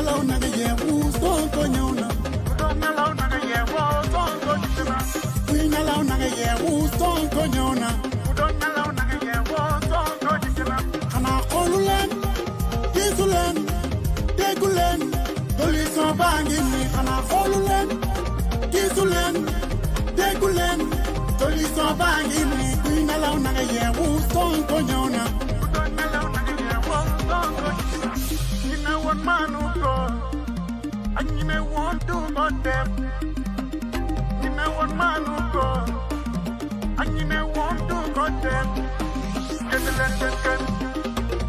nelaw na nga yeewu Sonko ñëw na ku doon nelaw na nga yeewu Sonko dikk na kuy nelaw na nga yeewu Sonko ñëw na ku doon nelaw na nga yeewu Sonko dikk na xanaa xoolu leen gisu leen déggu leen solution baa ngi nii xanaa xoolu leen gisu leen déggu leen solution baa ngi nii kuy nelaw na nga yeewu Sonko ñëw na ku doon nelaw na nga yeewu Sonko dikk na ñi ne woon maanu ko ak ñi ne woon du ko def ñi ne woon maanu ko ak ñi ne woon du ko def génn leen seen kër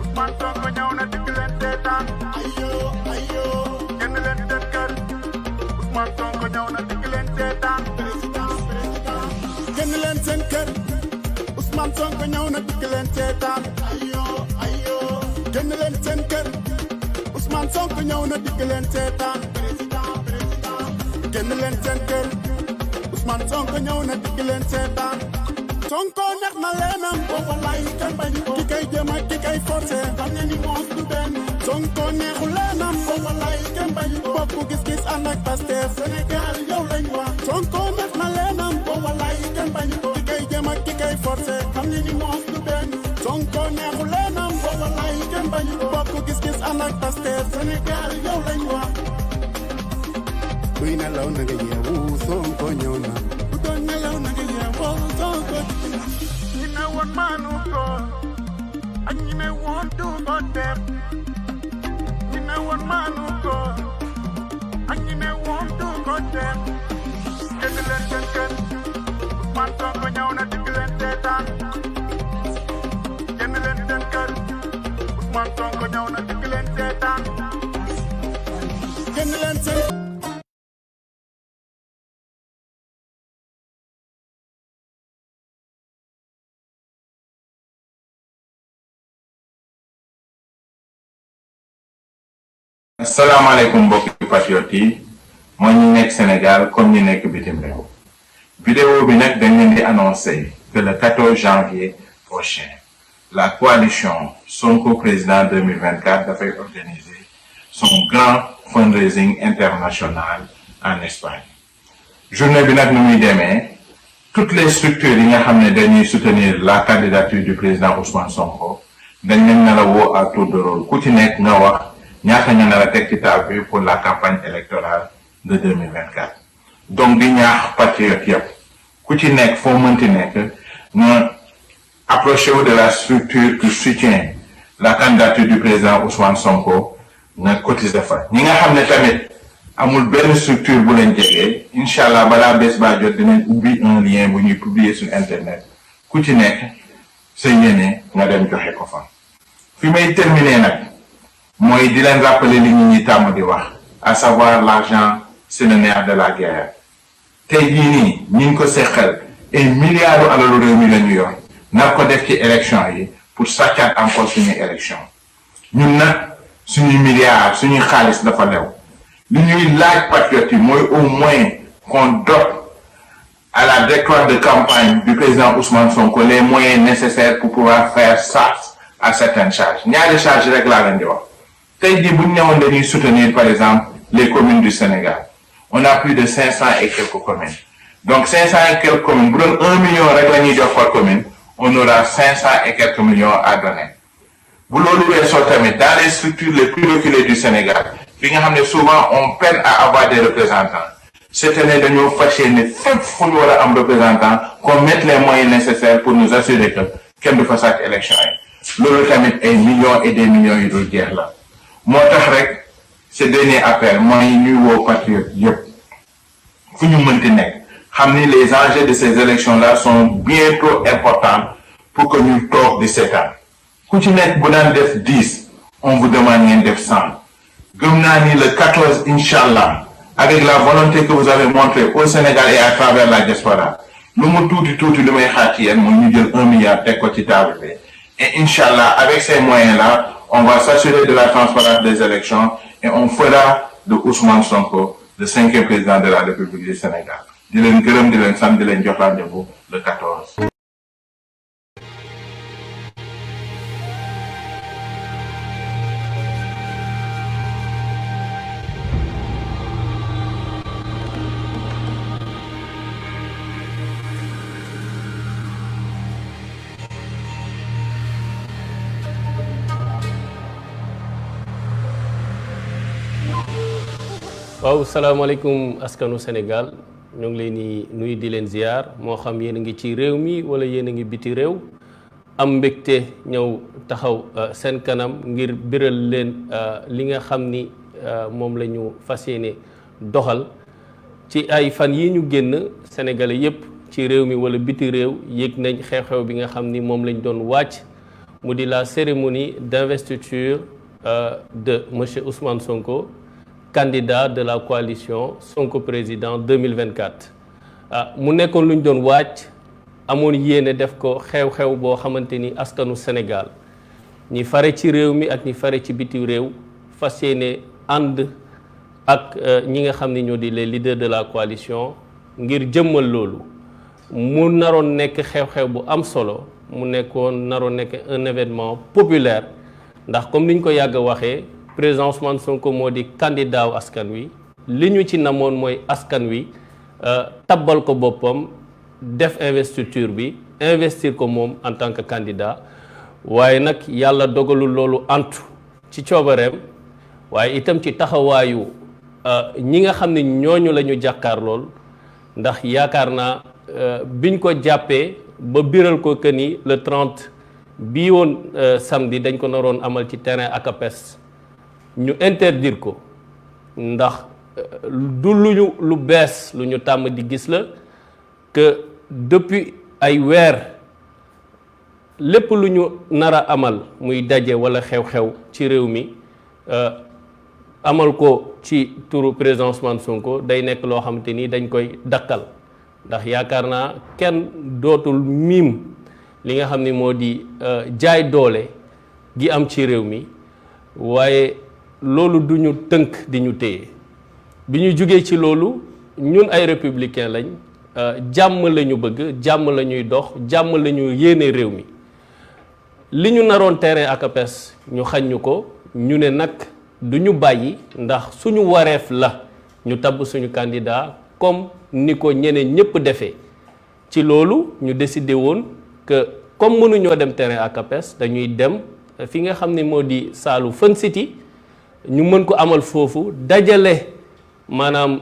Ousmane Sonko ñëw na dikk leen seetaan ayo ayo génn leen seen kër Ousmane Sonko ñëw na dikk leen seetaan président génn leen seen kër Ousmane Sonko ñëw na dikk leen seetaan ayo ayo génn leen seen kër Ousmane Sonko ñëw na dikk leen seetaan président génn leen seen kër Ousmane Sonko ñëw na dikk leen seetaan Sonko neex na leenam booba lay kenn bañ ko ki kay jëm ak ki kay forcé xam ne ni moom du benn Sonko neexu leenam booba lay kenn bañ ko bokk gis-gis ànd ak Pastef Sénégal yow lañ wax Sonko neex na leenam booba lay kenn bañ ko ki kay jëm ak ki kay forcé xam ne ni moom du benn Sonko neexu leenam booba lay kenn bañ ko bokk gis-gis ànd ak Pastef Sénégal yow lañ wax kuy nelaw na nga yeewu Sonko ñëw na ku doon nelaw na nga yeewu Sonko ñi ne woon maanu ko ak ñi ne woon du ko def ñi ne woon maanu ko ak ñi ne woon du ko def génn leen seen kër Ousmane Sonko ñëw na dikk leen seetaan génn leen seen kër Ousmane Sonko ñëw na dikk leen seetaan génn leen seen asalaamaaleykum mbokki patriote yi mooy ñi nekk Sénégal comme ñi nekk bitim réew vidéo bi nag dañ leen di annoncer que le 14 janvier prochain la coalition Sonko président 2024 dafay organiser son grand fundraising international en Espagne journée bi nag nu muy demee toutes les structures yi nga xam ne dañuy soutenir la candidature du président Ousmane Sonko dañ leen nar a woo à tour de rôle ku ci nekk nga wax ñaata ñu nar a teg ci table bi pour la campagne électorale de 2024 donc di ñaax patriote yëpp ku ci nekk foo mënti nekk nga approché wu de la structure qui soutient la candidature du président Ousmane Sonko nga cotiser fa ñi nga xam ne tamit amul benn structure bu leen jegee incha allah balaa bés baa jot dinañ ubbi un lien bu ñuy publier sur internet ku ci nekk sa yéene nga dem joxe ko fa fi may terminer nag mooy di leen rappeler li ñi tàmm di wax à savoir l'argent c'est le nerf de la guerre tey jii nii ñi ngi ko seqal ay milliards u alalu réew mi la ñu yor nar ko def ci élection yi pour sàccaat encore suñuy élection ñun nag suñuy milliards suñuy xaalis dafa lew li ñuy laaj patriote yi mooy au moins qu'on dote à la décroissance de campagne du président Ousmane Sonko les moyens nécessaires pour pouvoir faire face à certaines charges ñaari charges rek laa leen di wax tey jii bu ñu ñëwoon dañuy soutenir par exemple les communes du Sénégal on a plus de 500 et quelques communes donc 500 et quelques communes bu doon 1 million rek la ñuy jox par commune on aura 500 et quelques millions à donner bu loolu weesoo tamit dans les structures les plus reculées du Sénégal fi nga xam ne souvent on peine à avoir des représentants cette année dañoo fas yéene fépp fu ñu war a am représentant qu'on mette les moyens nécessaires pour nous assurer que kenn du fa sàcc élection yi loolu tamit ay millions et des millions yu dul jeex la moo tax rek ce dernier appel mooy ñuy woo patriote yëpp fu ñu mënti nekk xam ni les enjeux de ces élections là sont bien trop importants pour que ñu toog di seetaan ku ci nekk bu daan def 10 on vous demande ngeen def 100 gëm naa ni le 14 inchallah avec la volonté que vous avez montrée au Sénégal et à travers la diaspora lu mu tuuti li may xaar ci yéen mooy ñu jël 1 milliard teg ko ci table bi et inchallah avec ces moyens là on va s'assurer de la transparence des élections et on fera de Ousmane Sonko le 5e président de la République du Sénégal di leen gërëm di leen sant di leen jox rendez-vous le 14. waaw salaamaaleykum askanu Sénégal ñoo ngi leen di nuyu di leen ziar moo xam yéen a ngi ci réew mi wala yéen a ngi biti réew am mbégte ñëw taxaw seen kanam ngir biral leen li nga xam ni moom la ñu fas yéene doxal ci ay fan yi ñu génn sénégalais yépp ci réew mi wala biti réew yëg nañ xew-xew bi nga xam ni moom lañ doon wàcc mu di la cérémonie d'investiture de monsieur Ousmane Sonko, candidat de la coalition Sonko Président 2024. mu nekkoon lu ñu doon wàcc amoon yéene def ko xew-xew boo xamante ni askanu Sénégal ñi fare ci réew mi ak ñi fare ci biti réew fas yéene ànd ak ñi nga xam ni ñoo di les leaders de la coalition ngir jëmmal loolu mu naroon nekk xew-xew bu am solo mu nekkoon naroon nekk un événement populaire ndax comme ni ñu ko yàgg a waxee président Ousmane Sonko moo di candidat wu askan wi li ñu ci namoon mooy askan wi tabbal ko boppam def investiture bi investir ko moom en tant que candidat waaye nag yàlla dogalul loolu antu ci coobareem waaye itam ci taxawaayu ñi nga xam ne ñooñu la ñu jàkkaar lool ndax yaakaar naa biñ ko jàppee ba biral ko que ni le 30 bii woon samedi dañ ko naroon amal ci terrain ACAPES ñu interdire ko ndax du lu bees lu ñu tàmm di gis la que depuis ay weer lépp lu ñu nar a amal muy daje walla xew-xew ci réew mi amal ko ci turu président Ousmane Sonko day nekk loo xamante ni dañ koy dakkal ndax yaakaar naa kenn dootul miim li nga xam ni moo di jaay doole gi am ci réew mi waaye loolu du ñu tënk di ñu téye bi ñu jógee ci loolu ñun ay républicain lañ jàmm la ñu bëgg jàmm la ñuy dox jàmm la ñu yéene réew mi li ñu naroon terrain ACAPES ñu xañ ñu ko ñu ne nag du ñu bàyyi ndax suñu wareef la ñu tabb suñu candidat comme ni ko ñeneen ñëpp defee ci loolu ñu décidé woon que comme mënuñoo dem terrain ACAPES dañuy dem fi nga xam ne moo di saalu Fun City ñu mën ko amal foofu dajale maanaam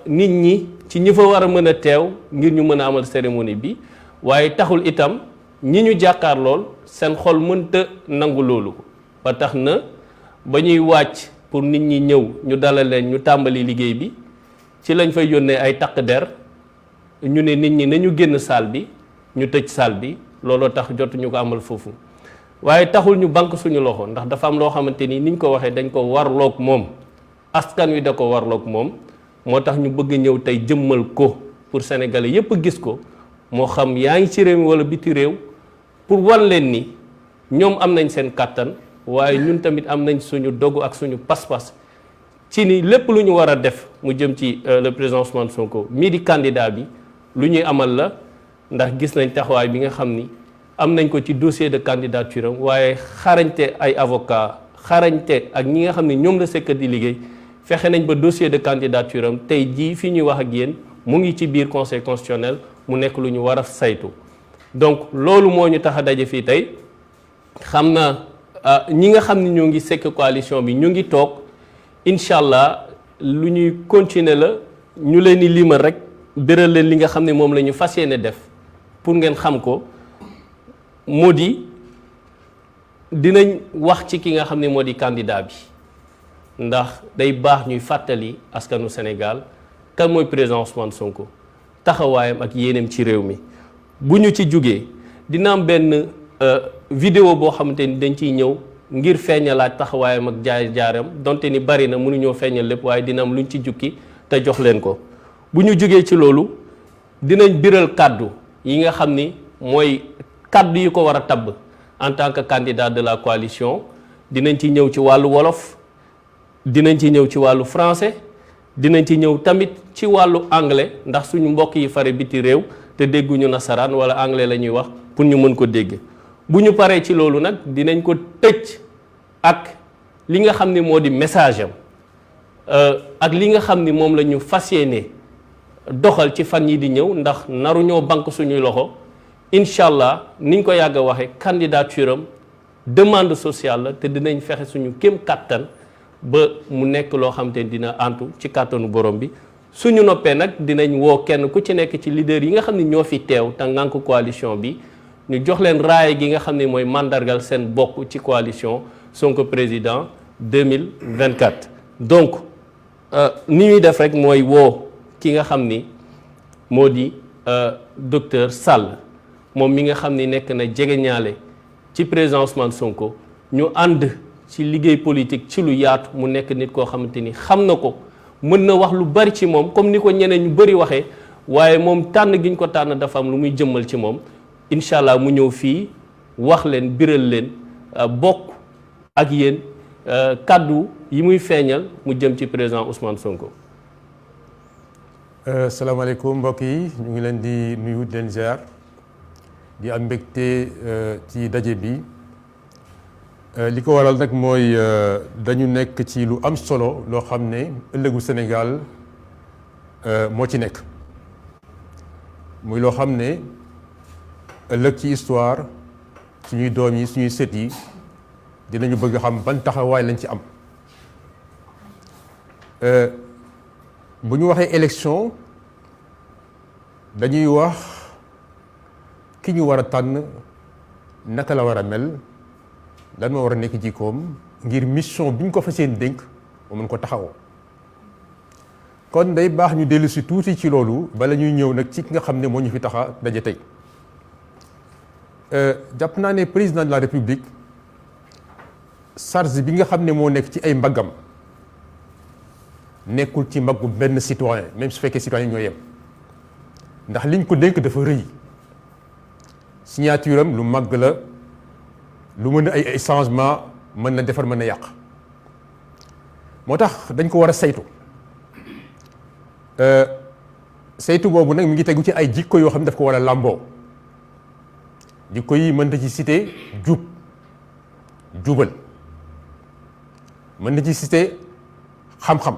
nit ñi ci ñi fa war a mën a teew ngir ñu mën a amal cérémonie bi waaye taxul itam ñi ñu jàkkaar lool seen xol mënta nangu loolu ba tax na ba ñuy wàcc pour nit ñi ñëw ñu dalal leen ñu tàmbali liggéey bi ci lañ fay yónnee ay takk der ñu ne nit ñi nañu génn salle bi ñu tëj salle bi looloo tax jotuñu ko amal foofu waaye taxul ñu banque suñu loxo ndax dafa am loo xamante ni niñ ko waxee dañ ko warloog moom askan wi da ko warloog moom moo tax ñu bëgg ñëw tey jëmmal ko pour sénégalais yépp gis ko moo xam yaa ngi ci réew mi wala biti réew pour wan leen ni ñoom am nañ seen kàttan waaye ñun tamit am nañ suñu dogu ak suñu pas-pas ci ni lépp lu ñu war a def mu jëm ci le président Ousmane Sonko mii di candidat bi lu ñuy amal la ndax gis nañ taxawaay bi nga xam ni am nañ ko ci dossier de candidature am waaye xarañte ay avocat xarañte ak ñi nga xam ne ñoom la sekk di liggéey fexe nañ ba dossier de candidature am tey jii fi ñuy wax ak yéen mu ngi ci biir conseil constitutionnel mu nekk lu ñu war a saytu donc loolu moo ñu tax a daje fii tey xam naa ñi nga xam ne ñoo ngi sekk coalition bi ñu ngi toog incha allah lu ñuy continuer la ñu leen di limal rek béral leen li nga xam ne moom la ñu fas yéene def pour ngeen xam ko moo di dinañ wax ci ki nga xam ne moo di candidat bi ndax day baax ñuy fàttali askanu Sénégal kan mooy président Ousmane Sonko taxawaayam ak yéeneem ci réew mi bu ñu ci jógee dina am benn vidéo boo xamante ni dañ ciy ñëw ngir feeñalaat taxawaayam ak jaar-jaaram donte ni bari na mënuñoo feeñal lépp waaye dina am luñ ci jukki te jox leen ko bu ñu jógee ci loolu dinañ biral kàddu yi nga xam ni mooy kàddu yi ko war a tabb en tant que candidat de la coalition dinañ ci ñëw ci wàllu wolof dinañ ci ñëw ci wàllu français dinañ ci ñëw tamit ci wàllu anglais ndax suñu mbokk yi fare biti réew te dégguñu nasaraan wala anglais la ñuy wax pour ñu mën ko dégg bu ñu paree ci loolu nag dinañ ko tëj ak li nga xam ni moo di message am ak li nga xam ni moom la ñu fas yéene doxal ci fan yi di ñëw ndax naruñoo banque suñuy loxo incha allah niñ ko yàgg a waxee candidature am demande sociale la te dinañ fexe suñu kéem kàttan ba mu nekk loo xam te dina antu ci kàttanu borom bi. suñu noppee nag dinañ woo kenn ku ci nekk ci leader yi nga xam ne ñoo fi teew te ngànk coalition bi ñu jox leen raaya gi nga xam ne mooy mandargal seen bokk ci coalition Sonko président 2024. donc ni ñuy def rek mooy woo ki nga xam ni moo di docteur Sall moom mi nga xam ni nekk na jegeñaale ci président Ousmane Sonko ñu ànd ci liggéey politique ci lu yaatu mu nekk nit koo xamante ni xam na ko mën na wax lu bari ci moom comme ni ko ñeneen ñu bari waxee waaye moom tànn gi ñu ko tànn dafa am lu muy jëmmal ci moom incha allah mu ñëw fii wax leen biral leen bokk ak yéen kàddu yi muy feeñal mu jëm ci président Ousmane Sonko. salaamaaleykum mbokk yi ñu ngi leen di nuyu di leen ziar di am mbégte ci daje bi li ko waral nag mooy dañu nekk ci lu am solo loo xam ne ëllëgu Sénégal moo ci nekk muy loo xam ne ëllëg ci histoire suñuy doom yi suñuy sët yi dinañu bëgg xam ban taxawaay lañ ci am bu ñu waxee élection dañuy wax ki ñu war a tànn naka la war a mel lan moo war a nekk jikkoom ngir mission bi ñu ko fas yéene dénk mu mën ko taxawoo kon day baax ñu dellu si tuuti ci loolu bala ñuy ñëw nag ci ki nga xam ne moo ñu fi taxa daje tey jàpp naa ne président de la république charge bi nga xam ne moo nekk ci ay mbaggam nekkul ci mbaggu benn citoyen même su fekkee citoyen ñoo yem ndax liñ ko dénk dafa rëy signature am lu màgg la lu mën a ay changement mën na defar mën na yàq moo tax dañ ko war a saytu saytu boobu nag mi ngi tegu ci ay jikko yoo xam ne daf ko war a làmboo jikko yi mën na ci cité jubal mën na ci cité xam-xam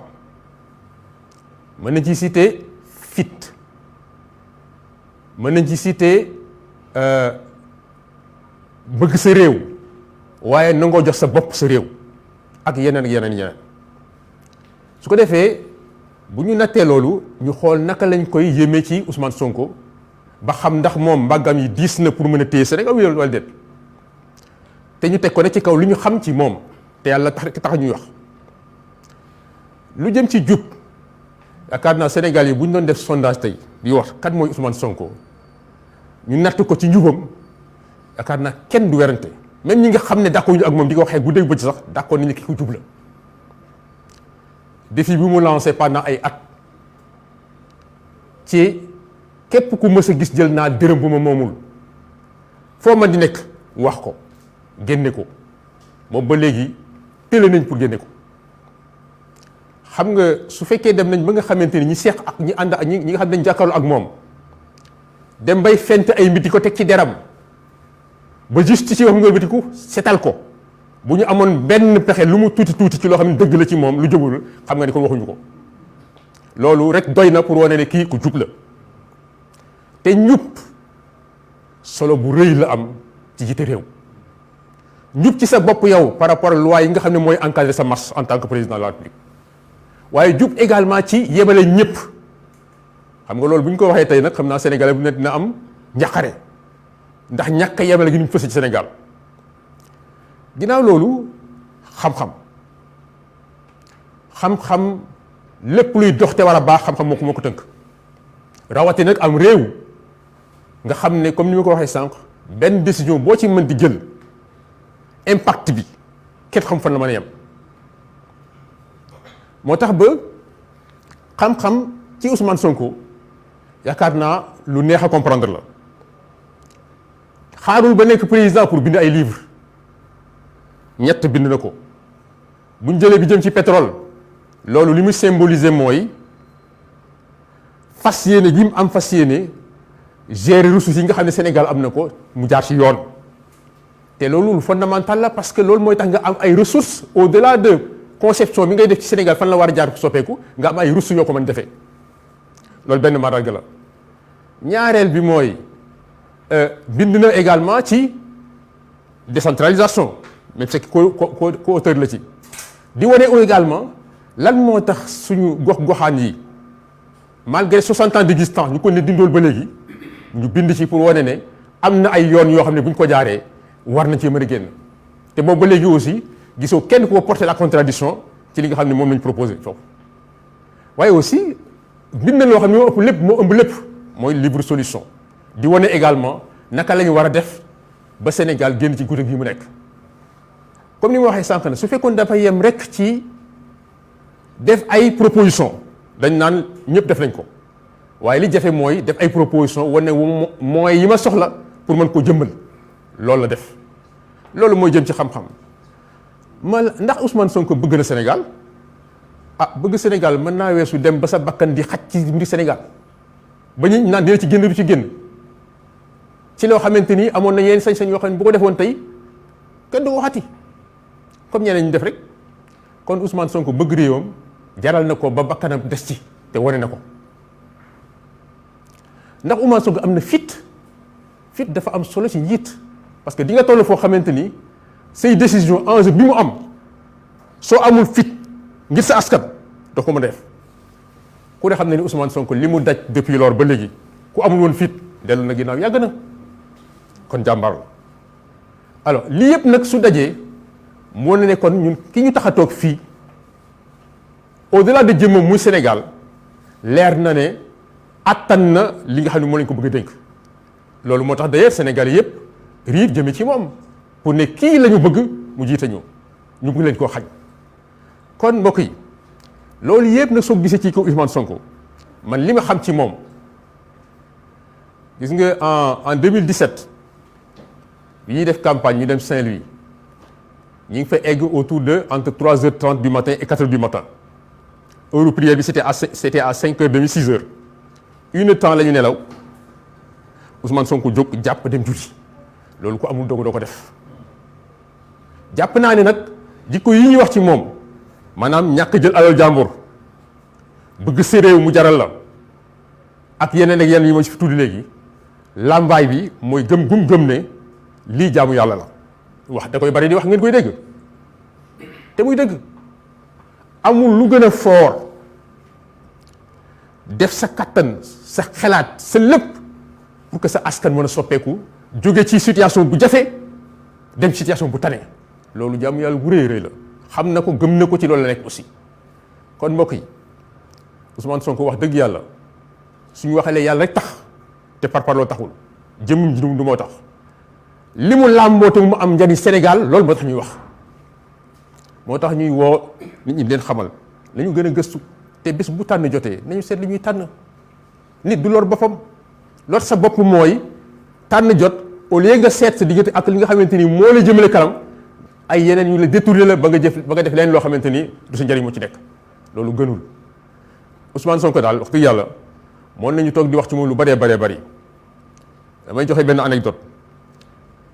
mën na ci cité fit mën nañ ci cité bëgg sa réew waaye nangoo jox sa bopp sa réew ak yeneen su ko defee bu ñu nattee loolu ñu xool naka lañ koy yéemee ci Ousmane Sonko ba xam ndax moom mbàggam yi diis na pour mën a téye Sénégal wala déet te ñu teg ko ne ci kaw lu ñu xam ci moom te yàlla tax ñuy wax lu jëm ci jub yaakaar naa Sénégal yi bu ñu doon def sondage tey di wax kan mooy Ousmane Sonko ñu natt ko ci njubam yaakaar naa kenn du werante même ñi nga xam ne d'accord ñu ak moom di ko waxee guddeeg bëccëg sax d'accord nañu ki ko jub la défi bi mu lancé pendant ay at ci képp ku mës a gis jël naa dërëm bu ma moomul foo man di nekk wax ko génne ko moom ba léegi télé nañ pour génne ko xam nga su fekkee dem nañ ba nga xamante ni ñi seex ak ñi ànd ak ñi nga xam ne dañ jàkkaarloo ak moom dem bay fent ay mbir di ko teg ci deram ba juste ci wax nga bitiku setal ko bu ñu amoon benn pexe lu mu tuuti ci loo xam ne dëgg la ci moom lu jubul xam nga ni kon waxuñu ko loolu rek doy na pour wane ne kii ku jub la te njub solo bu rëy la am ci jiite réew njub ci sa bopp yow par rapport ak loi yi nga xam ne mooy encadrer sa marche en tant que président de la République waaye jub également ci yemale ñëpp xam nga loolu bu ñu ko waxee tey nag xam naa Sénégalais bu ne dina am njaqare ndax ñàkk a yemale gi ñu fës ci Sénégal ginnaaw loolu xam-xam lépp luy dox te war a baax xam-xam moo ko tënk rawati nag am réew nga xam ne comme ni ma ko waxee sànq benn décision boo ci mën di jël impact bi kenn xam fan la mën a yem moo tax ba xam-xam ci Ousmane Sonko yaakaar naa lu neex a comprendre la xaarul ba nekk président pour bind ay livres ñett bind na ko buñ jëlee bi jëm ci pétrole loolu li muy symboliser mooy fas yéene gi mu am fas yéene gérer ressources yi nga xam ne Sénégal am na ko mu jaar ci yoon te loolu lu fondamental la parce que loolu mooy tax nga am ay ressources au-delà de conception bi ngay def ci Sénégal fan la war a jaar soppeeku nga am ay ressources yoo ko mën defee loolu benn màndarga la ñaareel bi mooy bind na également ci décentralisation même c'est co-auteur la ci di wane également lan moo tax suñu gox-goxaan yi malgré 60 ans d'existence ñu ko ne dindool ba léegi ñu bind ci pour wane ne am na ay yoon yoo xam ne bu ñu ko jaaree war nañ cee mën a génn te boobu ba léegi aussi gisoo kenn ko porter la contradiction ci li nga xam ne moom lañ proposé foofu waaye aussi bind na loo xam ne moo ëpp lépp moo ëmb lépp mooy libre solution di wane également naka la ñu war a def ba Sénégal génn ci guddi gi mu nekk comme ni ma waxee sànq na su fekkoon dafa yem rek ci def ay proposition dañ naan ñëpp def nañ ko waaye li jafe mooy def ay proposition wane mooy yi ma soxla pour mën koo jëmmal loolu la def loolu mooy jëm ci xam-xam ndax Ousmane Sonko bëgg na Sénégal bëgg Sénégal mën naa weesu dem ba sa bakkan di xaj ci mbir Sénégal ba ñu naan dina ci génn du ci génn ci loo xamante ni amoon na yenn sañ-sañ yoo xam ne bu ko defoon tey kenn du ko waxati comme ñeneen ñu def rek kon Ousmane Sonko bëgg réewam jaral na ko ba bakkanam des ci te wane na ko ndax Ousmane Sonko am na fit dafa am solo ci njiit parce que di nga toll foo xamante ni say décision enjeu bi mu am soo amul fit ngir sa askan doo ko mën a def ku ne xam ne ni Ousmane Sonko li mu daj depuis lors ba léegi ku amul woon fit dellu na ginnaaw yàgg na kon jàmbaar la alors lii yëpp nag su dajee moo ne kon ñun ki ñu tax a toog fii au-delà de jëmmam muy Sénégal leer na ne attan na li nga xam ne moo lañ ko bëgg a dénk loolu moo tax d'ailleurs Sénégal yëpp riir jëme ci moom pour ne kii la ñu bëgg mu jiite ñu ngi leen koo xañ kon mbokk yi loolu yëpp nag soo gisee ci ko Ousmane Sonko man li ma xam ci moom gis nga en 2017 bi ñuy def campagne ñu dem Saint-Louis ñu ngi fa egg autour de entre 3h30 du matin et 4h du matin heure prière bi c'était à 5h30 6h une temps la ñu nelaw Ousmane Sonko jóg jàpp dem julli loolu ko amul doog doo ko def jàpp naa ne nag jikko yi ñuy wax ci moom maanaam ñàkk jël alal jàmbur bëgg sa réew mu jaral la ak yeneen ak yeneen yi ma ci fi tudd léegi làmbaay bi mooy gëm ne lii jaamu yàlla la wax da koy bari di wax ngeen koy dégg te muy dëgg amul lu gën a fort def sa kattan sa xalaat sa lépp pour que sa askan mën a soppeeku jóge ci situation bu jafe dem situation bu tane loolu jaamu yàlla bu rëy la xam na ko gëm na ko ci loolu la nekk aussi kon mbokk yi Ousmane Sonko wax dëgg yàlla suñu waxalee yàlla rek tax te parparloo taxul jëmmum ji du moo tax li mu làmboo te mu am njariñ Sénégal loolu moo tax ñuy wax moo tax ñuy woo nit ñi leen xamal nañu gën a gëstu te bés bu tànn jotee nañu seet li ñuy tànn nit du lor boppam lor sa bopp mooy tànn jot au lieu nga seet sa diggante ak li nga xamante ni moo la jëmale kanam ay yeneen yu la détourné la ba nga def leen loo xamante ni du sa njariñ moo ci nekk loolu gënul Ousmane Sonko daal wax dëgg yàlla moom nañu toog di wax ci moom lu bëree bëri damay joxe benn anecdote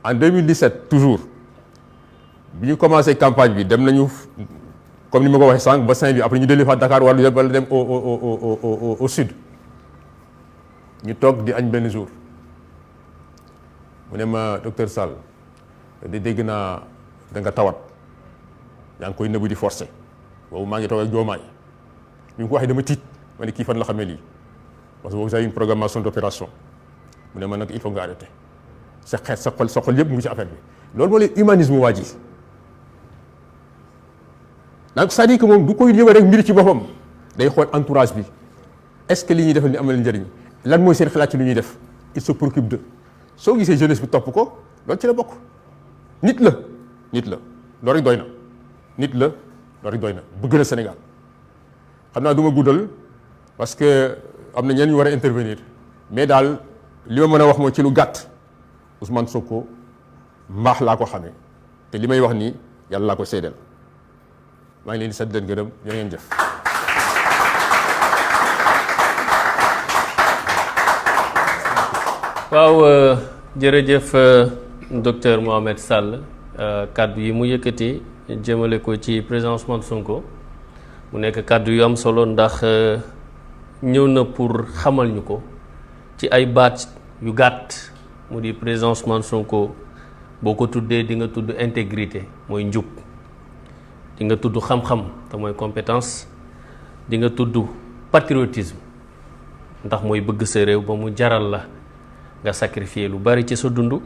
en 2017 toujours bi ñu commencé campagne bi dem nañu comme ni ma ko waxee sànq ba Saint-Louis après ñu dellu fa Dakar wala dem au sud ñu toog di añ benn jour mu ne ma docteur Sall di dégg naa da nga tawat yaa ngi koy nëbbu di forcé boobu maa ngi toog ak Diomaye bi mu ko waxee dama tiit ma ne kii fan la xamee lii parce que boobu j'ai une programmation d'opération mu ne ma nag il faut nga arrêter sa xeet sa xol yëpp mu ngi ci affaire bi loolu moo leen humanisme waa ji donc c'est-à-dire que moom du koy yëwee rek mbir ci boppam day xool entourage bi est-ce que li ñuy defal ni amal njëriñ lan mooy seen xalaat ci li ñuy def il se préoccupe de soo gisee jeunesse bi topp ko loolu ci la bokk nit la loolu rek doy na nit la loolu rek doy na bëgg na Sénégal xam naa du ma guddal parce que am na ñenn ñu war a intervenir mais daal li ma mën a wax mooy ci lu gàtt Ousmane Sonko mbaax laa ko xamee te li may wax nii yàlla laa ko seedeel maa ngi leen di sant leen gërëm ñoo ngeen jëf. waaw jërëjëf docteur Mohamed Sall kaddu yi mu yëkkati jëmale ko ci président Ousmane Sonko mu nekk kaddu yu am solo ndax ñëw na pour xamal ñu ko ci ay baat yu gàtt mu di président Ousmane Sonko boo ko tuddee di nga tudd intégrité mooy njub di nga tudd xam-xam te mooy compétence, di nga tudd patriotisme ndax mooy bëgg sa réew ba mu jaral la nga sacrifier lu bari ci sa dund.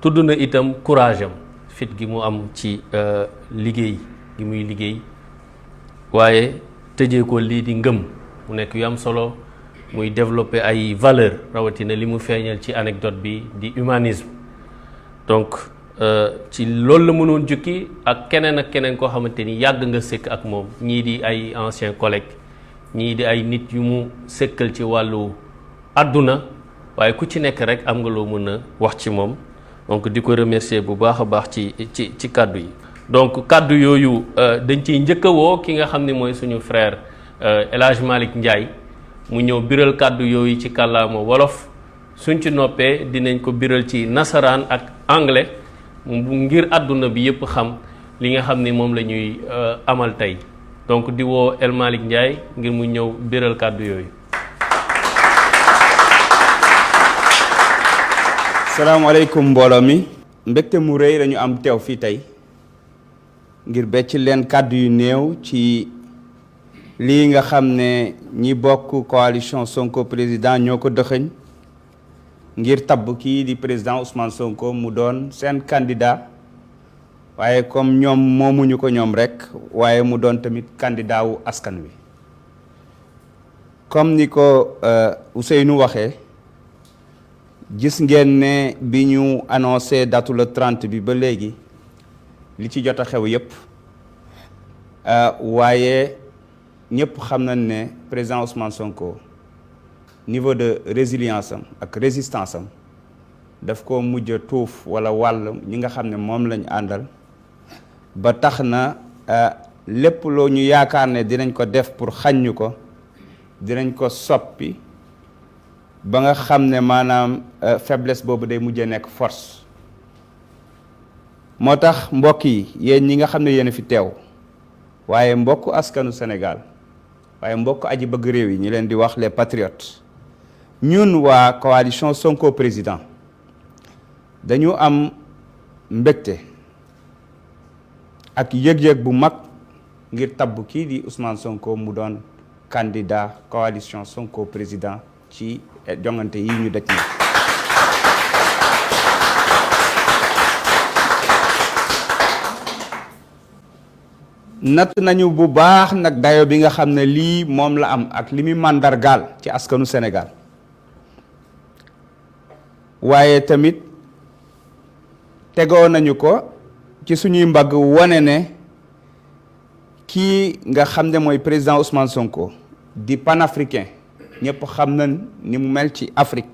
tudd na itam courage am, fit gi mu am ci liggéey gi muy liggéey, waaye tëjee ko lii di ngëm mu nekk yu am solo, muy développer ay valeur, rawatina li mu feeñal ci anecdote bi di humanisme. Donc ci loolu la mënoon jukki ak keneen koo xamante ni yàgg nga sëkk ak moom, ñii di ay anciens collègues, ñii di ay nit yu mu sëkkal ci wàllu àdduna, waaye ku ci nekk rek am nga loo mën a wax ci moom. Donc di ko remercier bu baax a baax ci kàddu yi. Donc kàddu yooyu dañ ciy njëkk a woo ki nga xam ne mooy suñu frère El Hadj Malick Ndiaye mu ñëw biral kàddu yooyu ci kàllaama wolof. suñ ci noppee dinañ ko biral ci nasaraan ak anglais ngir àdduna bi yépp xam li nga xam ni moom la ñuy amal tey. Donc di woo El Malick Ndiaye ngir mu ñëw biral kàddu yooyu. salaamaaleykum mbooloo mi, mbégte mu rëy lañu am teew fii tey ngir becc leen kàddu yu néew ci lii nga xam ne ñi bokk coalition Sonko président ñoo ko dëxëñ ngir tabb kii di président Ousmane Sonko mu doon seen candidat, waaye comme ñoom moomuñu ko ñoom rek, waaye mu doon tamit candidat wu askan wi. comme ni ko Ousseynou waxee, gis ngeen ne bi ñu annoncé datu le 30 bi ba léegi li ci jot a xew yépp, waaye ñëpp xam nañ ne président Ousmane Sonko niveau de résilience am ak résistance am daf ko mujj a tuuf wala wàll ñi nga xam ne moom lañu àndal, ba tax na lépp loo ñu yaakaar ne dinañ ko def pour xañ ñu ko dinañ ko soppi ba nga xam ne maanaam faiblesse boobu day mujjee nekk force. moo tax mbokk yi, yéen ñi nga xam ne yéen a fi teew, waaye mbokk askanu Sénégal, waaye mbokk aji bëgg réew yi, ñi leen di wax les patriotes, ñun waa coalition Sonko président dañu am mbégte ak yëg-yëg bu mag ngir tabb kii di Ousmane Sonko mu doon candidat coalition Sonko président ci jongante yi ñu dëkk natt nañu bu baax nag dayo bi nga xam ne lii moom la am ak li muy màndargaal ci askanu Sénégal, waaye tamit tegoo nañu ko ci suñuy mbagg wane ne kii nga xam ne mooy président Ousmane Sonko di panafricain, ñëpp xam nañ ni mu mel ci Afrique,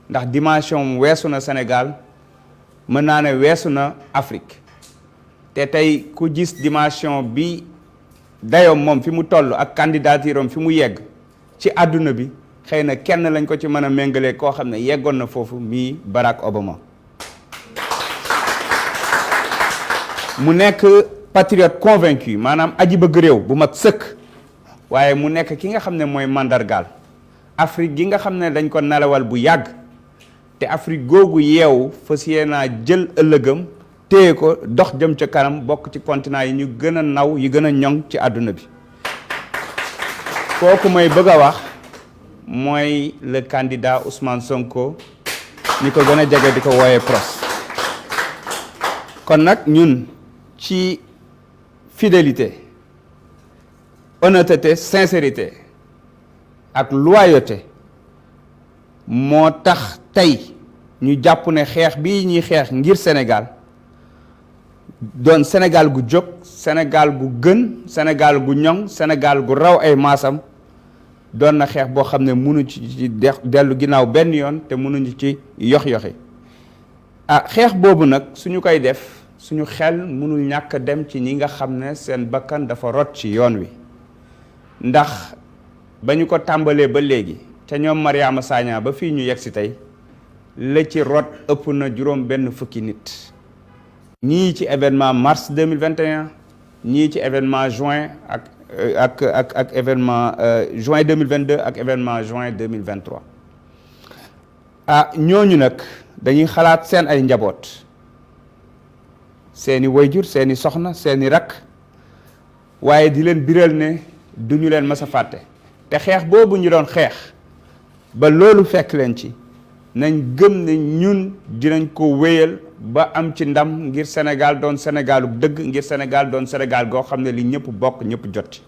ndax dimension weesu na Sénégal, mën naa ne weesu na Afrique. te tey ku gis dimension bi dayoom moom fi mu toll ak candidature am fi mu yegg ci àdduna bi, xëy na kenn lañ ko ci mën a méngalee koo xam ne yeggoon na foofu, mii Barack Obama. mu nekk patriote convaincu, maanaam aji bëgg réew bu mat sëkk, waaye mu nekk ki nga xam ne mooy mandargaal Afrique gi nga xam ne dañ ko nelawal bu yàgg, te Afrique googu yeewu fas yéenaa jël ëllëgam téye ko dox jëm ca kanam, bokk ci continent yi ñu gën a naw yi gën a ñoŋ ci àdduna bi. kooku may bëgg a wax mooy le candidat Ousmane Sonko, ni ko gën a jege di ko wooyee pros. kon nag ñun ci fidélité, honnêteté, sincérité ak loyauté moo tax tey ñu jàpp ne xeex bii ñuy xeex ngir Sénégal doon Sénégal gu jóg, Sénégal gu gën, Sénégal gu ñoŋ, Sénégal gu raw ay maasam, doon na xeex boo xam ne mënu ci dellu ginnaaw benn yoon, te mënuñu ci yox-yoxi. xeex boobu nag suñu koy def, suñu xel mënul ñàkk dem ci ñi nga xam ne seen bakkan dafa rot ci yoon wi, ndax ba ñu ko tàmbalee ba léegi te ñoom Mariama Sagna ba fii ñu yegg si tey, la ci rot ëpp na juróom benn fukki nit, ñii ci événement mars 2021, ñii ci événement juin ak événement juin 2022 ak événement juin 2023. ñooñu nag dañuy xalaat seen ay njaboot, seeni wayjur, seeni soxna, seeni rakk, waaye di leen biral ne duñu leen mës a fàtte te xeex boobu ñu doon xeex ba loolu fekk leen ci nañ gëm ne ñun dinañ ko wéyal ba am ci ndam ngir Sénégal doon Sénégalu dëgg ngir Sénégal doon Sénégal goo xam ne li ñëpp bokk ñëpp jot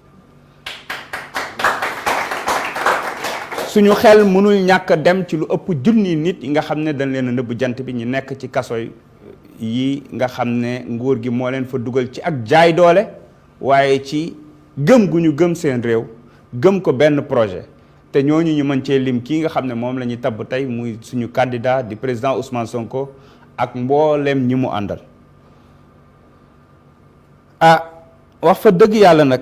suñu xel mënul ñàkk a dem ci lu ëpp junni nit yi nga xam ne dañ leen a nëbb jant bi ñu nekk ci kaso yi nga xam ne nguur gi moo leen fa dugal ci ak jaay doole waaye ci gëm gu ñu gëm seen réew gëm ko benn projet te ñooñu ñu mën cee lim kii nga xam ne moom la ñuy tabb tey muy suñu candidat di président Ousmane Sonko ak mboolem ñi mu àndal wax fa dëgg yàlla nag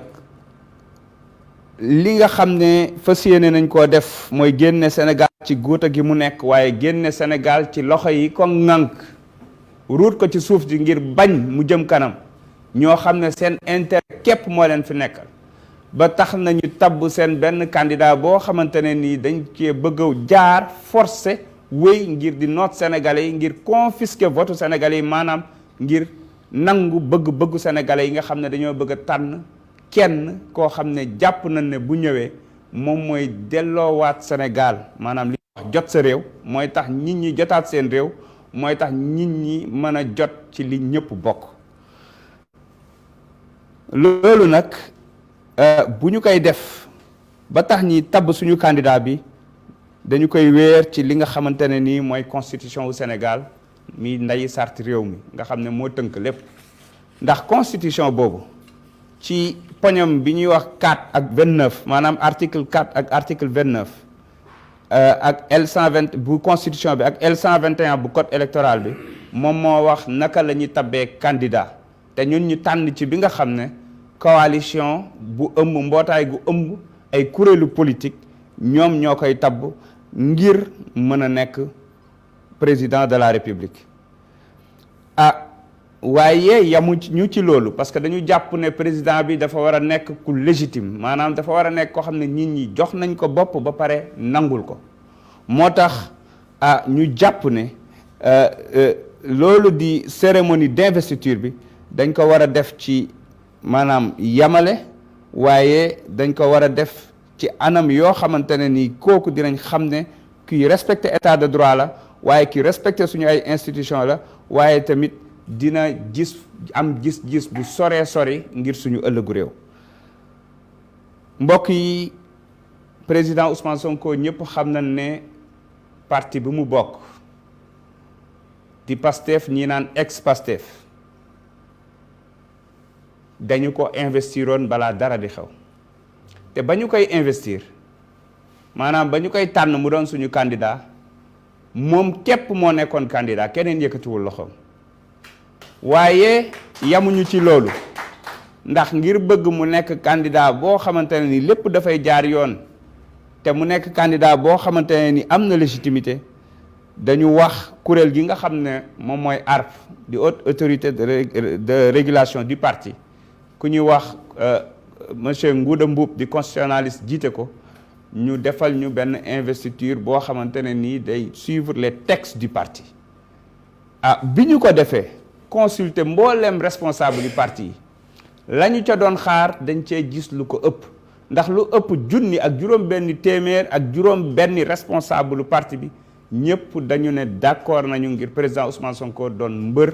li nga xam ne fas yéene nañ koo def mooy génne Sénégal ci guuta gi mu nekk waaye génne Sénégal ci loxo yi ko ŋànk ruut ko ci suuf ji ngir bañ mu jëm kanam ñoo xam ne seen intérêt képp moo leen fi nekkal ba tax nañu tabb seen benn candidat boo xamante ne nii dañ cee bëgg a jaar forcé wéy ngir di noot sénégalais yi ngir confisquer votu sénégalais yi maanaam ngir nangu bëgg-bëggu sénégalais yi nga xam ne dañoo bëgg a tànn kenn koo xam ne jàpp nañ ne bu ñëwee moom mooy delloowaat Sénégal maanaam li wax jot sa réew mooy tax nit ñi jotaat seen réew mooy tax nit ñi mën a jot ci li ñëpp bokk loolu nag bu ñu koy def ba tax ñi tabb suñu candidat bi dañu koy wéer ci li nga xamante ne nii mooy constitution wu Sénégal mi ndeyi sart réew mi nga xam ne moo tënk lépp ndax constitution boobu ci poñam bi ñuy wax 4 ak 29 maanaam article 4 ak article 29 ak L120 bu constitution bi ak L121 bu code électoral bi moom moo wax naka la ñuy tabbee candidat te ñun ñu tànn ci bi nga xam ne coalition bu ëmb mbootaay gu ëmb ay kuréelu politique ñoom ñoo koy tabb ngir mën a nekk président de la république waaye yamu ñu ci loolu parce que dañu jàpp ne président bi dafa war a nekk ku légitime maanaam dafa war a nekk koo xam ne nit ñi jox nañ ko bopp ba pare nangul ko moo tax ñu jàpp ne loolu di cérémonie d'investiture bi dañ ko war a def ci maanaam yamale waaye dañ ko war a def ci anam yoo xamante ne ni kooku dinañ xam ne kuy respecter état de droit la waaye kuy respecter suñu ay institution la waaye tamit dina am gis-gis bu soree sori ngir suñu ëllëgu réew mbokk yi président Ousmane Sonko ñëpp xam nañ ne parti bi mu bokk di Pastef ñi naan ex Pastef dañu ko investiroon balaa dara di xew te ba ñu koy investir maanaam ba ñu koy tànn mu doon suñu candidat moom képp moo nekkoon candidat keneen yëkkatiwul loxoom waaye yamuñu ci loolu ndax ngir bëgg mu nekk candidat boo xamante ne ni lépp dafay jaar yoon te mu nekk candidat boo xamante ne ni am na légitimité dañu wax kuréel gi nga xam ne moom mooy ARP di haute autorité de régulation du parti ku ñuy wax monsieur Ngouda Mboup di constitutionnaliste jiite ko ñu defal ñu benn investiture boo xamante ne nii day suivre les textes du parti bi ñu ko defee consulter mboolem responsable du parti yi la ñu ca doon xaar dañ cee gis lu ko ëpp ndax lu ëpp junni ak juróom benn téeméer ak juróom benn responsable du parti bi ñëpp dañu ne d'accord nañu ngir président Ousmane Sonko doon mbër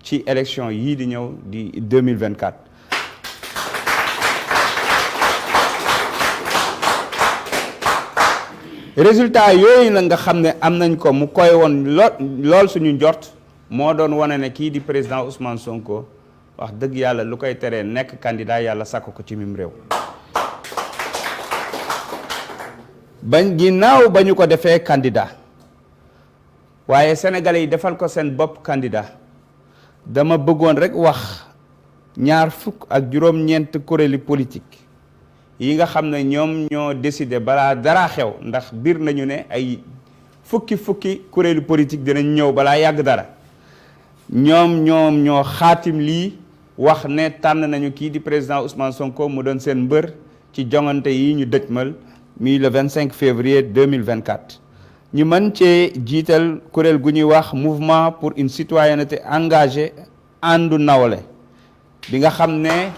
ci élection yii di ñëw di 2024 résultat yooyu nag nga xam ne am nañ ko mu koy woon lool suñu njort moo doon wane ne kii di président Ousmane Sonko wax dëgg yàlla lu koy teree nekk candidat yàlla sàkk ko ci mim réew bañ ginnaaw ba ñu ko defee candidat waaye sénégalais yi defal ko seen bopp candidat dama bëggoon rek wax ñaar fukk ak juróom-ñeent kuréeli politique yi nga xam ne ñoom ñoo décidé balaa dara xew ndax biir nañu ne ay fukki kuréeli politique dinañ ñëw balaa yàgg dara ñoom ñoo xaatim lii wax ne tànn nañu kii di président Ousmane Sonko mu doon seen mbër ci jongante yi ñu dëjmal mi le 25 février 2024 ñu mën cee jiital kuréel gu ñuy wax mouvement pour une citoyenneté engagée àndu nawle bi nga xam ne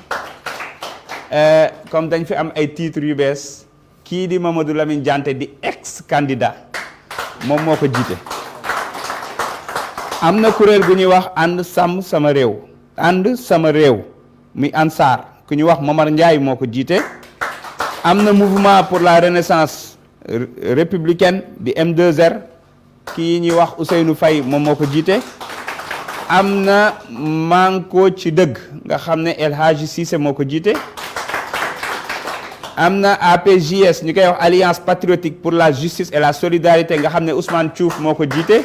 comme dañ fi am ay titres yu bees kii di Mamadou Lamine Diante di ex candidat moom moo ko jiite. am na kuréel gu ñuy wax ànd sàmm sama réew ànd sama réew muy ANSAR ku ñuy wax Momar Ndiaye moo ko jiite. am na mouvement pour la renaissance républicaine di M2R kii ñuy wax Ousseynou Faye moom moo ko jiite. am na Manko ci dëgg nga xam ne El Hadji Cissé moo ko jiite. am na APJS ñu koy wax Alliance patriotique pour la justice et la solidarité nga xam ne Ousmane Diouf moo ko jiite.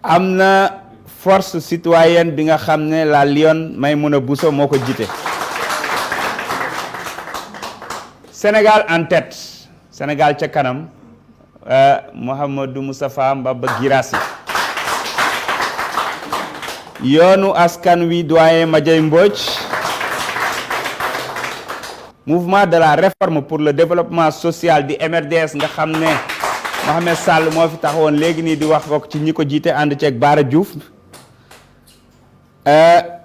am na force citoyenne bi nga xam ne la Lyon Maymouna Bousso moo ko jiite. Sénégal en tête Sénégal ca kanam Mouhamadou Moustapha Mbaba Guirassy. yoonu askan wi doyen Madiaye Mbodj. mouvement de la réforme pour le développement social di MRDS nga xam ne Mohamed Sall moo fi taxawoon léegi nii di wax bokk ci ñi ko jiite ànd ceeg Bara Diouf.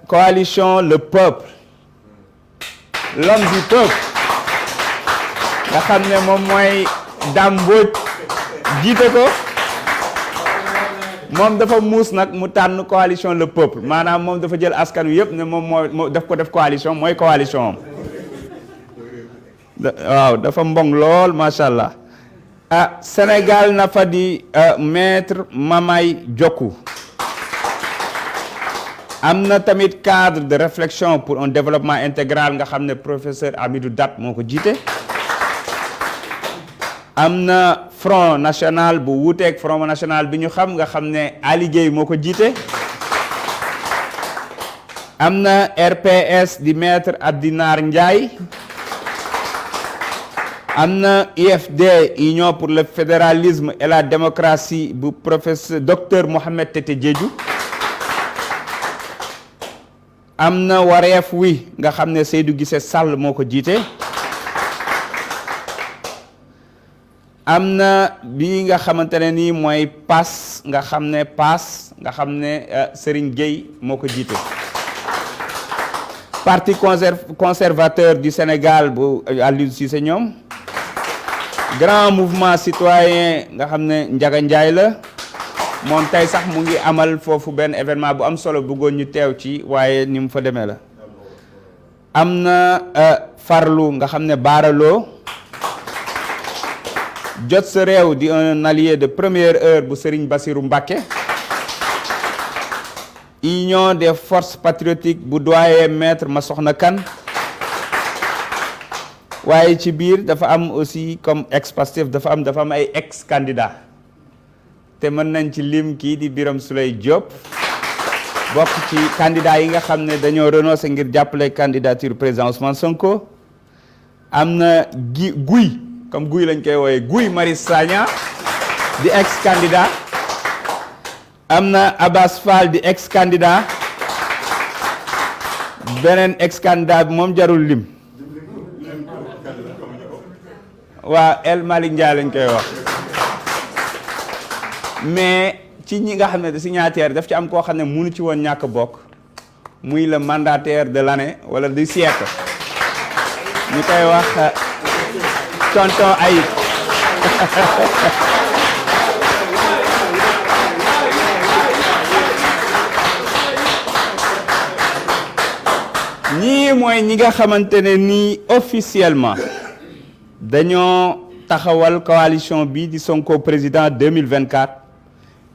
coalition le peuple l'homme du peuple nga xam ne moom mooy Dame Mbodj jiite ko moom dafa muus nag mu tànn coalition le peuple maanaam moom dafa jël askan wi yëpp ne moom moo daf ko def coalition mooy coalition am waaw dafa mbong lool macha allah. Sénégal na fa di maître Mamay Diokou. am na tamit cadre de réflexion pour un développement intégral nga xam ne professeur Amidou Dat moo ko jiite. am na front national bu wuuteeg front national bi ñu xam nga xam ne Ali Gueye moo ko jiite. am na RPS di maître Abdinar Ndiaye. am na UFD Union pour le fédéralisme et la démocratie bu professeur docteur Mohamed Tete Diédhiou. am na wareef wi nga xam ne Seydou Guissé Sall moo ko jiite. am na bii nga xamante ne nii mooy PAS nga xam ne Serigne Gueye moo ko jiite. parti conservateur du Sénégal bu Aliou Cissé ñoom. grand mouvement citoyen nga xam ne Ndiaga Ndiaye la moom tey sax mu ngi amal foofu benn événement bu am solo bëggoon ñu teew ci waaye ni mu fa demee la. am na farlu nga xam ne baaraloo jot sa réew di un allié de première heure bu Serigne Bassirou Mbacké. union des forces patriotiques bu doyen maître Massokhna Kane. waaye ci biir dafa am aussi comme ex-Pastef dafa am ay ex-candidat te mën nañ ci lim kii di Birame Souleye Diop bokk ci candidat yi nga xam ne dañoo renoncé ngir jàppale candidature président Ousmane Sonko. am na Guy comme Guy lañ koy wooyee Guy Marius Sagna di ex-candidat. am na Abbas Fall di ex-candidat. beneen ex-candidat bi moom jarul lim. waa El Malick Ndiaye lañ koy wax mais ci ñi nga xam ne signataire daf ci am koo xam ne mënu ci woon ñàkk bokk muy le mandataire de l'année wala du siècle ñu koy wax tonton Ayib ñii mooy ñi nga xamante ne nii officiellement dañoo taxawal coalition bi di Sonko président 2024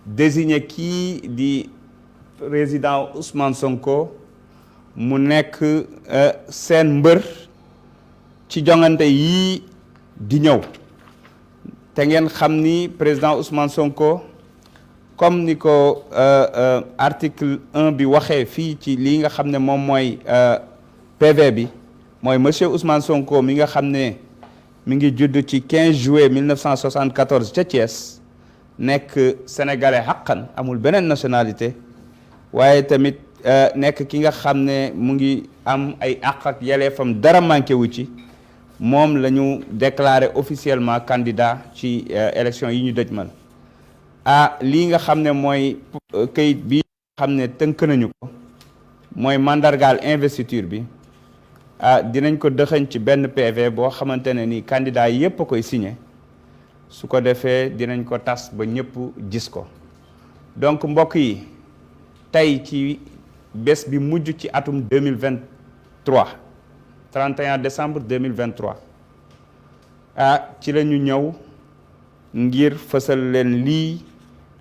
désigné kii di président Ousmane Sonko mu nekk seen mbër ci jongante yii di ñëw te ngeen xam ni président Ousmane Sonko comme ni ko article 1 bi waxee fii ci lii nga xam ne moom mooy PV bi mooy monsieur Ousmane Sonko mi nga xam ne mi ngi judd ci 15 juillet 1974 ca Thiès nekk sénégalais xaqan amul beneen nationalité waaye tamit nekk ki nga xam ne mu ngi am ay àq ak yelleefam dara manqué wu ci moom la ñu déclaré officiellement candidat ci élection yi ñu dëjmal. lii nga xam ne mooy këyit bi nga xam ne tënk nañu ko mooy mandargaal investiture bi dinañ ko dëxëñ ci benn PV boo xamante ne ni candidat yépp a koy signé su ko defee dinañ ko tas ba ñëpp gis ko donc mbokk yi tey ci bés bi mujj ci atum 2023 31 décembre 2023 ci la ñu ñëw ngir fësal leen lii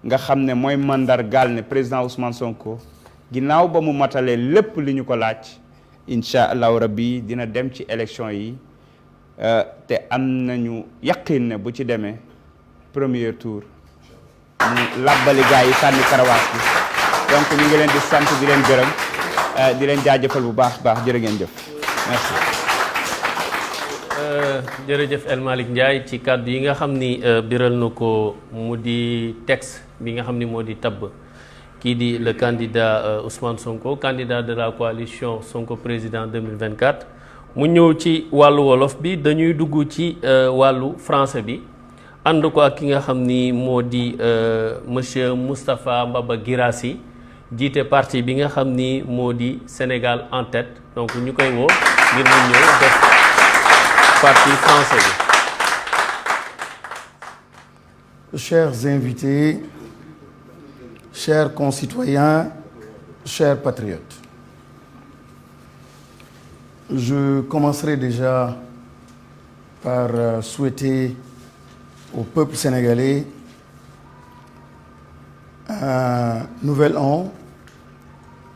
nga xam ne mooy mandargaal ne président Ousmane Sonko ginnaaw ba mu matalee lépp li ñu ko laaj incha allahu rabbi dina dem ci élection yi te am nañu yaqin ne bu ci demee premier tour mu labbali gaa yi sànni karawaas bi donc ñu ngi leen di sant di leen gërëm di leen jaajëfal bu baax jërë ngeen jëf merci. jërëjëf El Malick Ndiaye ci kàddu yi nga xam ni biral na ko mu di texte bi nga xam ni moo di tabb kii di le candidat Ousmane Sonko candidat de la coalition Sonko président 2024 mu ñëw ci wàllu wolof bi dañuy dugg ci wàllu français bi ànd ko ak ki nga xam ni moo di monsieur Moustapha Mbaba Guirassy jiite parti bi nga xam ni moo di Sénégal en tête donc ñu koy woo ngir mu ñëw def parti français bi. Chers invités, chers concitoyens, chers patriotes, je commencerai déjà par souhaiter au peuple sénégalais un nouvel an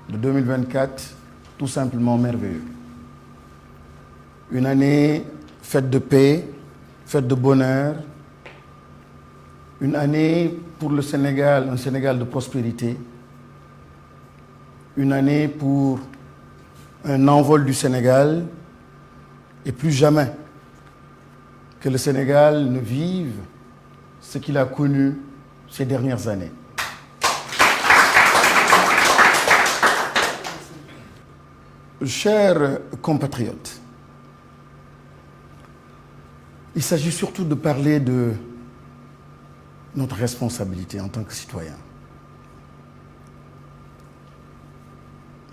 de 2024 tout simplement merveilleux. Une année faite de paix, faite de bonheur, une année pour le Sénégal, un Sénégal de prospérité, une année pour un envol du Sénégal et plus jamais que le Sénégal ne vive ce qu'il a connu ces dernières années. Chers compatriotes, il s'agit surtout de parler de notre responsabilité en tant que citoyen.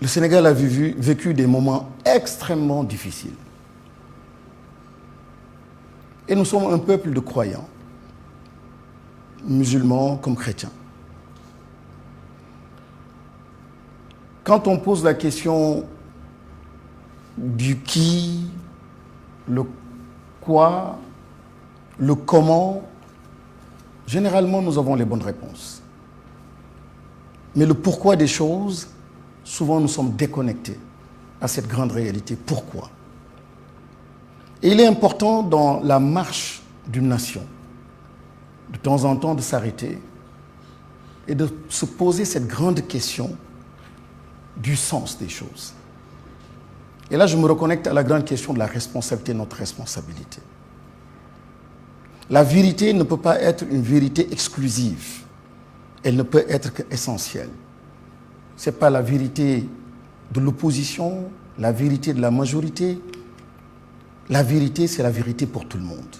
Le Sénégal a vécu des moments extrêmement difficiles. Et nous sommes un peuple de croyants, musulmans comme chrétiens. Quand on pose la question du qui, le quoi, le comment, généralement nous avons les bonnes réponses. Mais le pourquoi des choses, souvent nous sommes déconnectés à cette grande réalité. Pourquoi? Et il est important dans la marche d'une nation, de temps en temps, de s'arrêter et de se poser cette grande question du sens des choses. Et là, je me reconnecte à la grande question de la responsabilité, notre responsabilité. La vérité ne peut pas être une vérité exclusive. Elle ne peut être qu'essentielle. Ce n'est pas la vérité de l'opposition, la vérité de la majorité. La vérité, c'est la vérité pour tout le monde.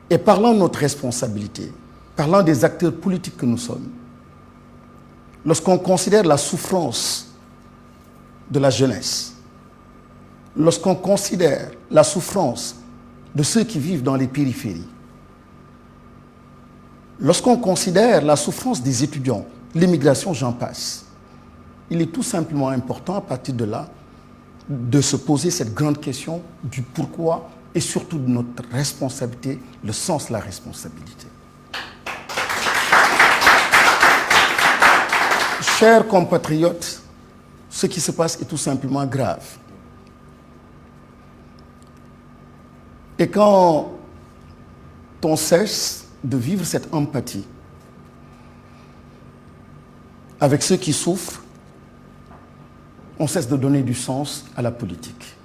Et parlant de notre responsabilité, parlant des acteurs politiques que nous sommes, lorsqu'on considère la souffrance de la jeunesse, lorsqu'on considère la souffrance de ceux qui vivent dans les périphéries, lorsqu'on considère la souffrance des étudiants, l'immigration, j'en passe, il est tout simplement important à partir de là de se poser cette grande question du pourquoi et surtout de notre responsabilité, le sens de la responsabilité. Chers compatriotes, ce qui se passe est tout simplement grave. Et quand on cesse de vivre cette empathie avec ceux qui souffrent, on cesse de donner du sens à la politique.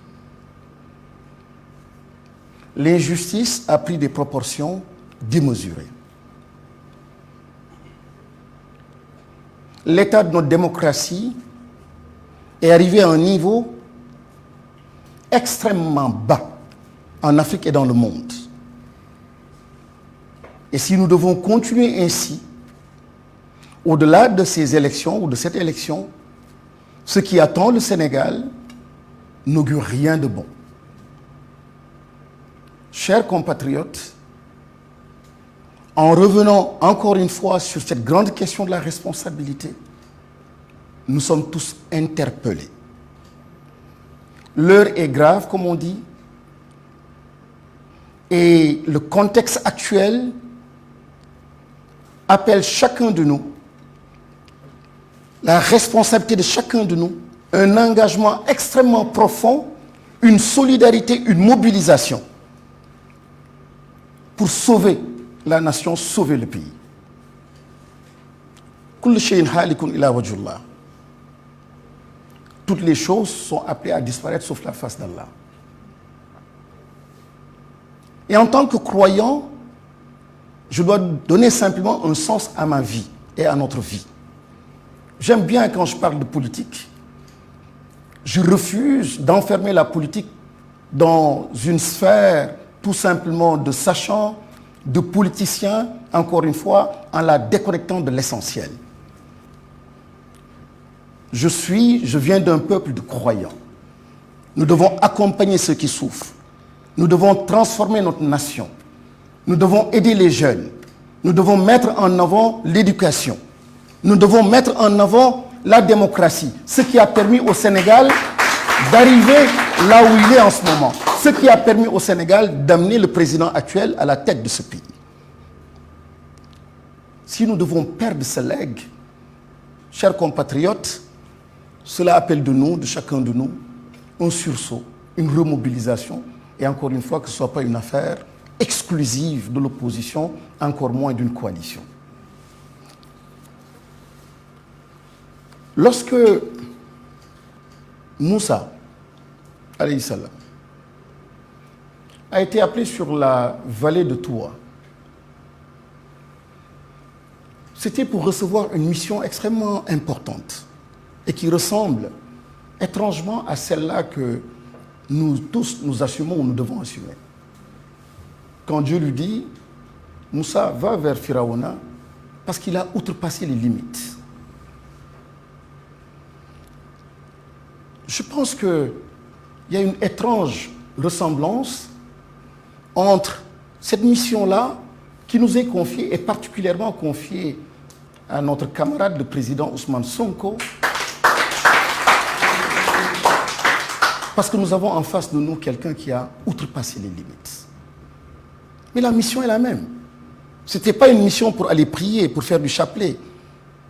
L'injustice a pris des proportions démesurées. L'état de notre démocratie est arrivé à un niveau extrêmement bas en Afrique et dans le monde. Et si nous devons continuer ainsi, au-delà de ces élections ou de cette élection, ce qui attend le Sénégal, n'augure rien de bon. Chers compatriotes, en revenant encore une fois sur cette grande question de la responsabilité, nous sommes tous interpellés. L'heure est grave, comme on dit, et le contexte actuel appelle chacun de nous, la responsabilité de chacun de nous, un engagement extrêmement profond, une solidarité, une mobilisation pour sauver la nation, sauver le pays. Kull shay'in halikun ila wajhillah. Toutes les choses sont appelées à disparaître sauf la face d'Allah. Et en tant que croyant, je dois donner simplement un sens à ma vie et à notre vie. J'aime bien quand je parle de politique. Je refuse d'enfermer la politique dans une sphère tout simplement de sachants, de politiciens, encore une fois, en la déconnectant de l'essentiel. Je viens d'un peuple de croyants. Nous devons accompagner ceux qui souffrent. Nous devons transformer notre nation. Nous devons aider les jeunes. Nous devons mettre en avant l'éducation. Nous devons mettre en avant la démocratie. Ce qui a permis au Sénégal d'arriver là où il est en ce moment. Ce qui a permis au Sénégal d'amener le président actuel à la tête de ce pays. Si nous devons perdre ce legs, chers compatriotes, cela appelle de nous, de chacun de nous, un sursaut, une remobilisation, et encore une fois que ce ne soit pas une affaire exclusive de l'opposition, encore moins d'une coalition. Lorsque Moussa, alayhi salam, a été appelé sur la vallée de Toua, c'était pour recevoir une mission extrêmement importante et qui ressemble étrangement à celle-là que nous tous nous assumons ou nous devons assumer. Quand Dieu lui dit, Moussa va vers Firaouna parce qu'il a outrepassé les limites. Je pense qu'il y a une étrange ressemblance entre cette mission-là qui nous est confiée et particulièrement confiée à notre camarade, le président Ousmane Sonko, parce que nous avons en face de nous quelqu'un qui a outrepassé les limites. Mais la mission est la même. Ce n'était pas une mission pour aller prier, pour faire du chapelet.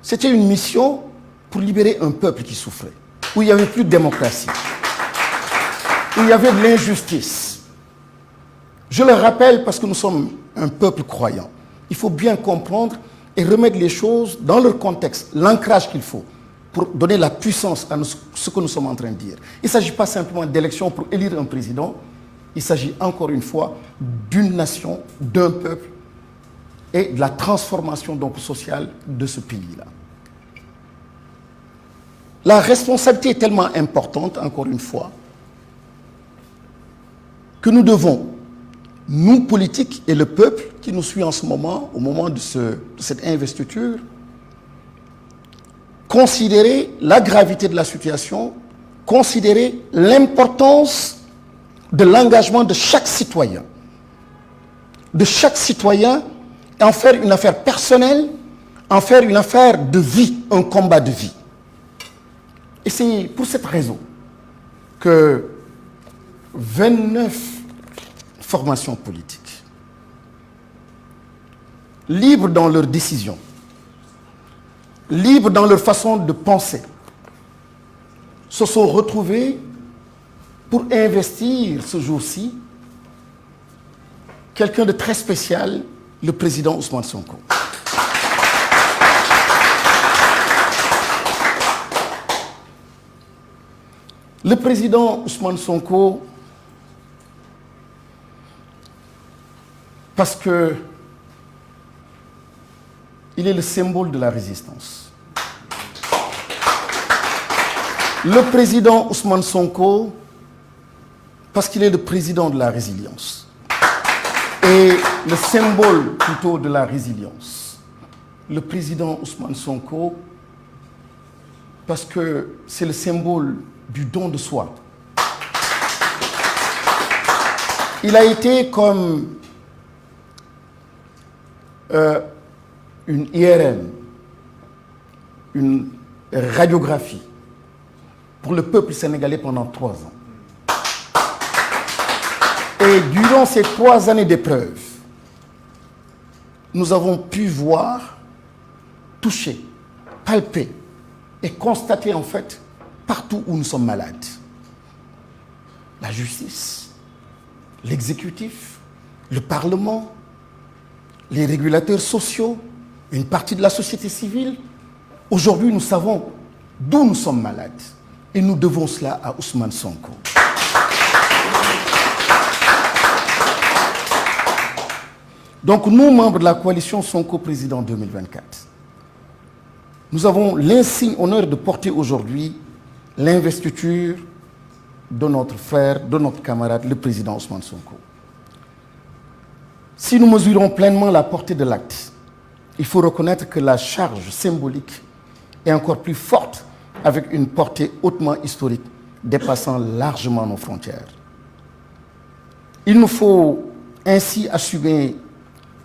C'était une mission pour libérer un peuple qui souffrait, où il n'y avait plus de démocratie, où il y avait de l'injustice. Je le rappelle parce que nous sommes un peuple croyant. Il faut bien comprendre et remettre les choses dans leur contexte, l'ancrage qu'il faut pour donner la puissance à ce que nous sommes en train de dire. Il ne s'agit pas simplement d'élections pour élire un président, il s'agit encore une fois d'une nation, d'un peuple et de la transformation donc sociale de ce pays-là. La responsabilité est tellement importante, encore une fois, que nous devons, nous politiques et le peuple qui nous suit en ce moment, au moment de cette investiture, considérer la gravité de la situation, considérer l'importance de l'engagement de chaque citoyen. De chaque citoyen, en faire une affaire personnelle, en faire une affaire de vie, un combat de vie. Et c'est pour cette raison que 29 formations politiques, libres dans leurs décisions, libres dans leur façon de penser, se sont retrouvés pour investir ce jour-ci quelqu'un de très spécial, le président Ousmane Sonko. Le président Ousmane Sonko, parce que il est le symbole de la résistance. Le président Ousmane Sonko, parce qu'il est le président de la résilience. Et le symbole plutôt de la résilience. Le président Ousmane Sonko, parce que c'est le symbole du don de soi. Il a été comme une IRM, une radiographie pour le peuple sénégalais pendant 3 ans. Et durant ces 3 années d'épreuve, nous avons pu voir, toucher, palper et constater en fait partout où nous sommes malades. La justice, l'exécutif, le Parlement, les régulateurs sociaux, une partie de la société civile. Aujourd'hui, nous savons d'où nous sommes malades. Et nous devons cela à Ousmane Sonko. Donc, nous, membres de la coalition Sonko Président 2024, nous avons l'insigne honneur de porter aujourd'hui l'investiture de notre frère, de notre camarade, le président Ousmane Sonko. Si nous mesurons pleinement la portée de l'acte, il faut reconnaître que la charge symbolique est encore plus forte avec une portée hautement historique dépassant largement nos frontières. Il nous faut ainsi assumer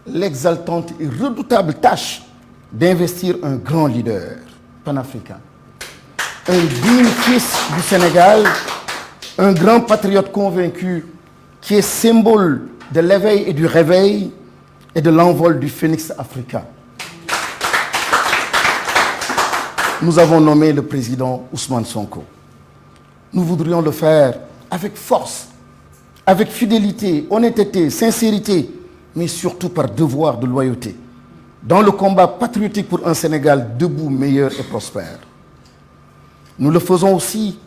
l'exaltante et redoutable tâche d'investir un grand leader panafricain, un digne fils du Sénégal, un grand patriote convaincu qui est symbole de l'éveil et du réveil et de l'envol du phénix africain. Nous avons nommé le président Ousmane Sonko. Nous voudrions le faire avec force, avec fidélité, honnêteté, sincérité, mais surtout par devoir de loyauté, dans le combat patriotique pour un Sénégal debout, meilleur et prospère. Nous le faisons aussi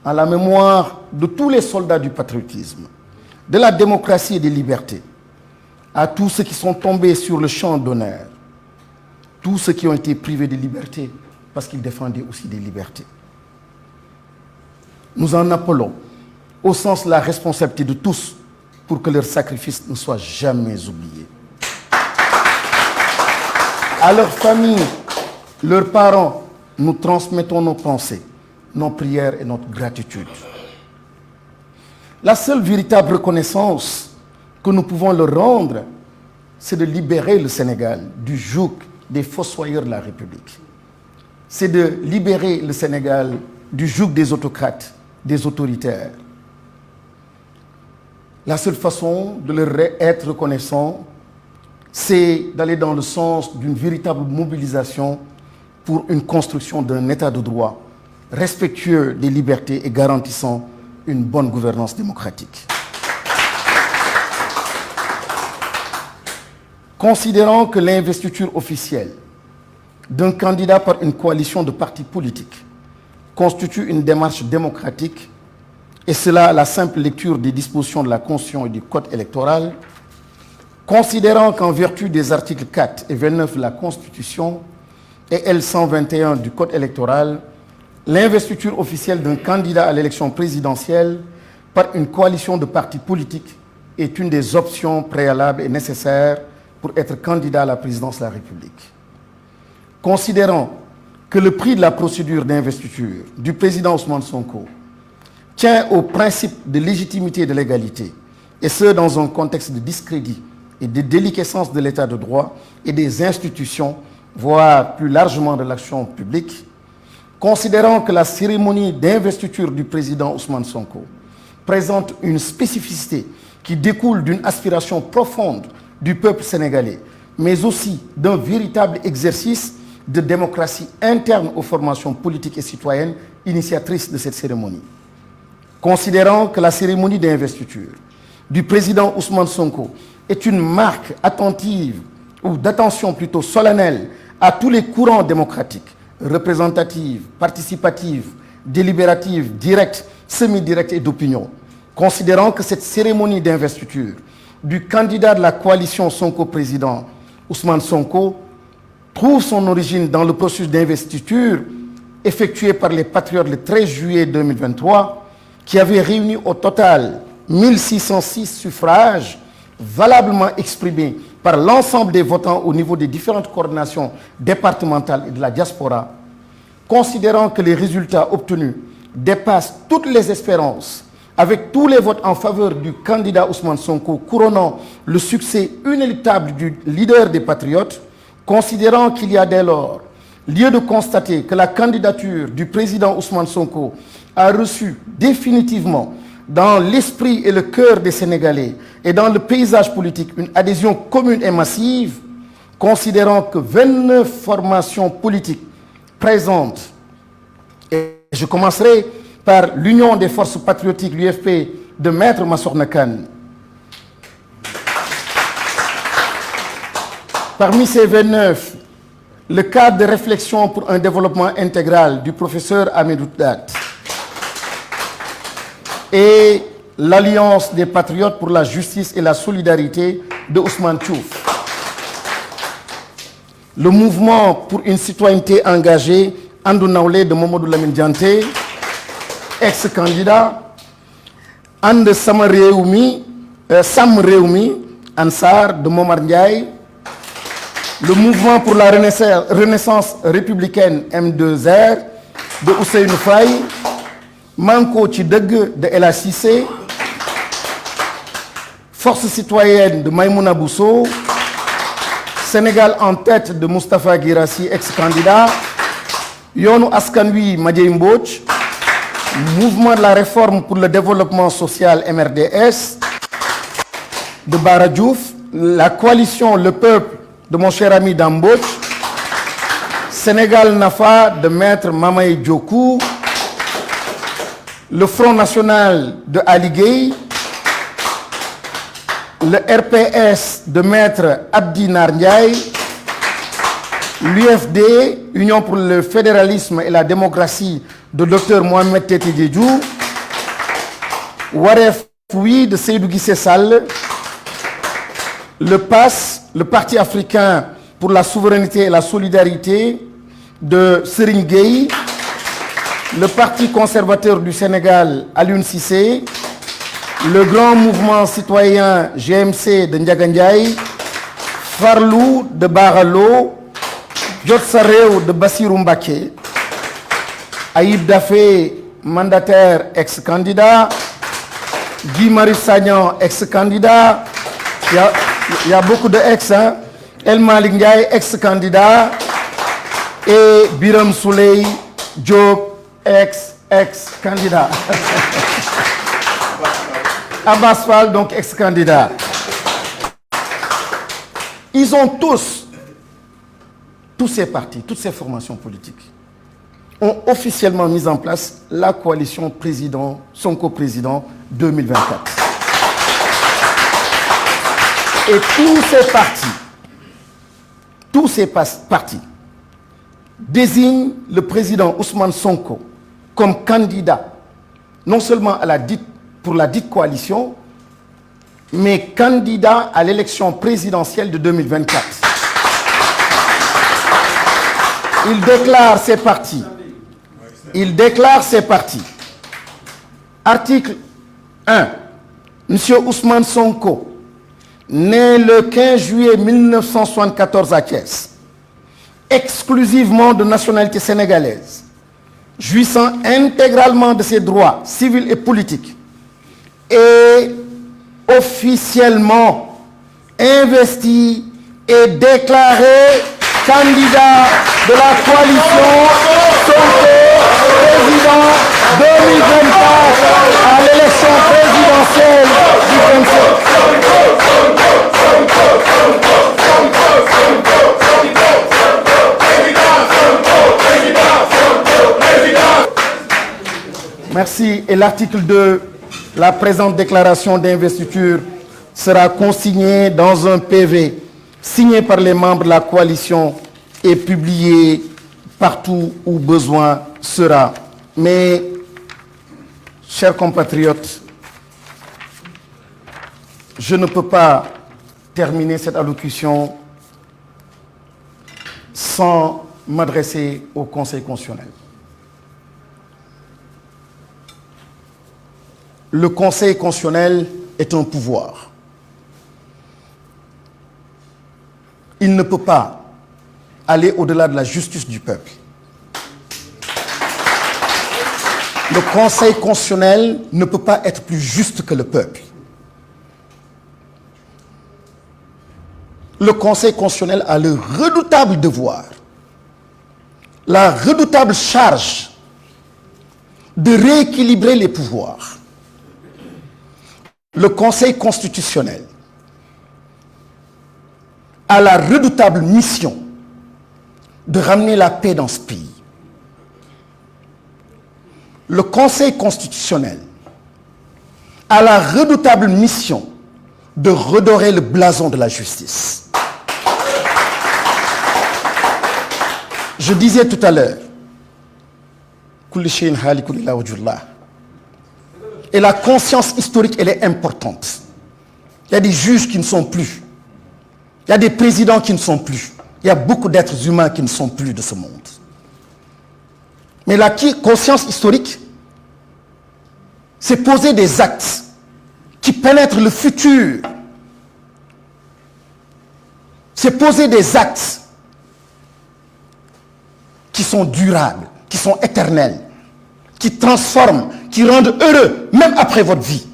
en la mémoire de tous les soldats du patriotisme, de la démocratie et des libertés, à tous ceux qui sont tombés sur le champ d'honneur, tous ceux qui ont été privés de liberté parce qu'ils défendaient aussi des libertés. Nous en appelons au sens de la responsabilité de tous pour que leur sacrifice ne soit jamais oublié. À leurs familles, leurs parents, nous transmettons nos pensées, nos prières et notre gratitude. La seule véritable reconnaissance que nous pouvons leur rendre, c'est de libérer le Sénégal du joug des fossoyeurs de la République. C'est de libérer le Sénégal du joug des autocrates, des autoritaires. La seule façon de leur être reconnaissant, c'est d'aller dans le sens d'une véritable mobilisation pour une construction d'un État de droit respectueux des libertés et garantissant une bonne gouvernance démocratique. Considérant que l'investiture officielle d'un candidat par une coalition de partis politiques constitue une démarche démocratique, et cela à la simple lecture des dispositions de la Constitution et du Code électoral, considérant qu'en vertu des articles 4 et 29 de la Constitution et L121 du Code électoral, l'investiture officielle d'un candidat à l'élection présidentielle par une coalition de partis politiques est une des options préalables et nécessaires pour être candidat à la présidence de la République. Considérant que le prix de la procédure d'investiture du président Ousmane Sonko tient au principe de légitimité et de légalité, et ce dans un contexte de discrédit et de déliquescence de l'état de droit et des institutions, voire plus largement de l'action publique, considérant que la cérémonie d'investiture du président Ousmane Sonko présente une spécificité qui découle d'une aspiration profonde du peuple sénégalais, mais aussi d'un véritable exercice de démocratie interne aux formations politiques et citoyennes initiatrices de cette cérémonie. Considérant que la cérémonie d'investiture du président Ousmane Sonko est une marque attentive ou d'attention plutôt solennelle à tous les courants démocratiques, représentatifs, participatifs, délibératifs, directs, semi-directs et d'opinion. Considérant que cette cérémonie d'investiture du candidat de la coalition Sonko président Ousmane Sonko trouve son origine dans le processus d'investiture effectué par les patriotes le 13 juillet 2023 qui avait réuni au total 1606 suffrages valablement exprimés par l'ensemble des votants au niveau des différentes coordinations départementales et de la diaspora, considérant que les résultats obtenus dépassent toutes les espérances avec tous les votes en faveur du candidat Ousmane Sonko couronnant le succès inéluctable du leader des Patriotes, considérant qu'il y a dès lors lieu de constater que la candidature du président Ousmane Sonko a reçu définitivement dans l'esprit et le cœur des Sénégalais et dans le paysage politique une adhésion commune et massive, considérant que 29 formations politiques présentes, et je commencerai par l'Union des forces patriotiques, l'UFP, de Maître Massokhna Kane. Parmi ces 29, le cadre de réflexion pour un développement intégral du professeur Hamidou Dat et l'Alliance des patriotes pour la justice et la solidarité de Ousmane Diouf. Le mouvement pour une citoyenneté engagée, Andou Nawlé de Mamadou Lamine Dianté, ex-candidat, And Sam Réoumi, Ansar de Momar Ndiaye, le mouvement pour la renaissance républicaine M2R de Ousseynou Faye, Manko Tideg de Ella Cissé, Force citoyenne de Maïmouna Bousso, Sénégal en tête de Moustapha Guirassi, ex-candidat, Yonou Askanui Madjei Mbodj, Mouvement de la réforme pour le développement social MRDS de Bara Diouf, la coalition Le Peuple de mon cher ami Dambodj, Sénégal Nafa de Maître Mamaye Djokou, le Front National de Ali Gueye, le RPS de Maître Abdi Ndiaye, l'UFD, Union pour le fédéralisme et la démocratie de Dr Mohamed Tete Diédhiou, Waref Fouy de Seydou Guissé Sall, le PAS, le Parti africain pour la souveraineté et la solidarité de Serigne Gueye, le Parti conservateur du Sénégal, Alioune Cissé, le grand mouvement citoyen GMC de Ndiaga Ndiaye, Farlou de Baralo, Djotsaréo de Bassirou Mbaké, Aïb Dafé, mandataire ex-candidat, Guy Marius Sagnan, ex-candidat, il y a beaucoup de ex, hein? El Malik Ndiaye, ex-candidat, et Biram Souley Diop, ex-candidat. Abbas Fall, donc ex-candidat. Ils ont tous ces partis, toutes ces formations politiques, ont officiellement mis en place la coalition président, Sonko président 2024. Et tous ces partis désignent le président Ousmane Sonko comme candidat, non seulement pour la dite coalition, mais candidat à l'élection présidentielle de 2024. Il déclare ses partis. Article 1. Monsieur Ousmane Sonko, né le 15 juillet 1974 à Thiès, exclusivement de nationalité sénégalaise, jouissant intégralement de ses droits civils et politiques, et officiellement investi et déclaré candidat de la coalition Sonko président 2024 à l'élection présidentielle du 27. Merci. Et l'article 2, la présente déclaration d'investiture sera consignée dans un PV signé par les membres de la coalition et publié partout où besoin sera. Mais, chers compatriotes, je ne peux pas terminer cette allocution sans m'adresser au Conseil constitutionnel. Le Conseil constitutionnel est un pouvoir. Il ne peut pas aller au-delà de la justice du peuple. Le Conseil constitutionnel ne peut pas être plus juste que le peuple. Le Conseil constitutionnel a le redoutable devoir, la redoutable charge de rééquilibrer les pouvoirs. Le Conseil constitutionnel a la redoutable mission de ramener la paix dans ce pays. Le Conseil constitutionnel a la redoutable mission de redorer le blason de la justice. Je disais tout à l'heure, et la conscience historique, elle est importante. Il y a des juges qui ne sont plus. Il y a des présidents qui ne sont plus. Il y a beaucoup d'êtres humains qui ne sont plus de ce monde. Mais la conscience historique, c'est poser des actes qui pénètrent le futur. C'est poser des actes qui sont durables, qui sont éternels, qui transforment, qui rendent heureux, même après votre vie.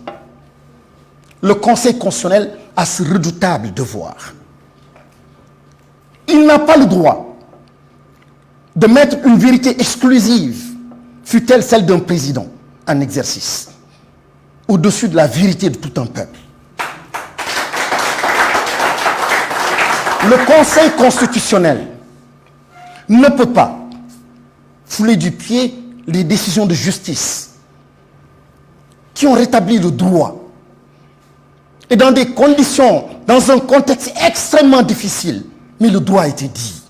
Le Conseil constitutionnel a ce redoutable devoir. Il n'a pas le droit de mettre une vérité exclusive, fût-elle celle d'un président en exercice, au-dessus de la vérité de tout un peuple. Le Conseil constitutionnel ne peut pas fouler du pied les décisions de justice qui ont rétabli le droit et dans des conditions, dans un contexte extrêmement difficile, mais le droit a été dit.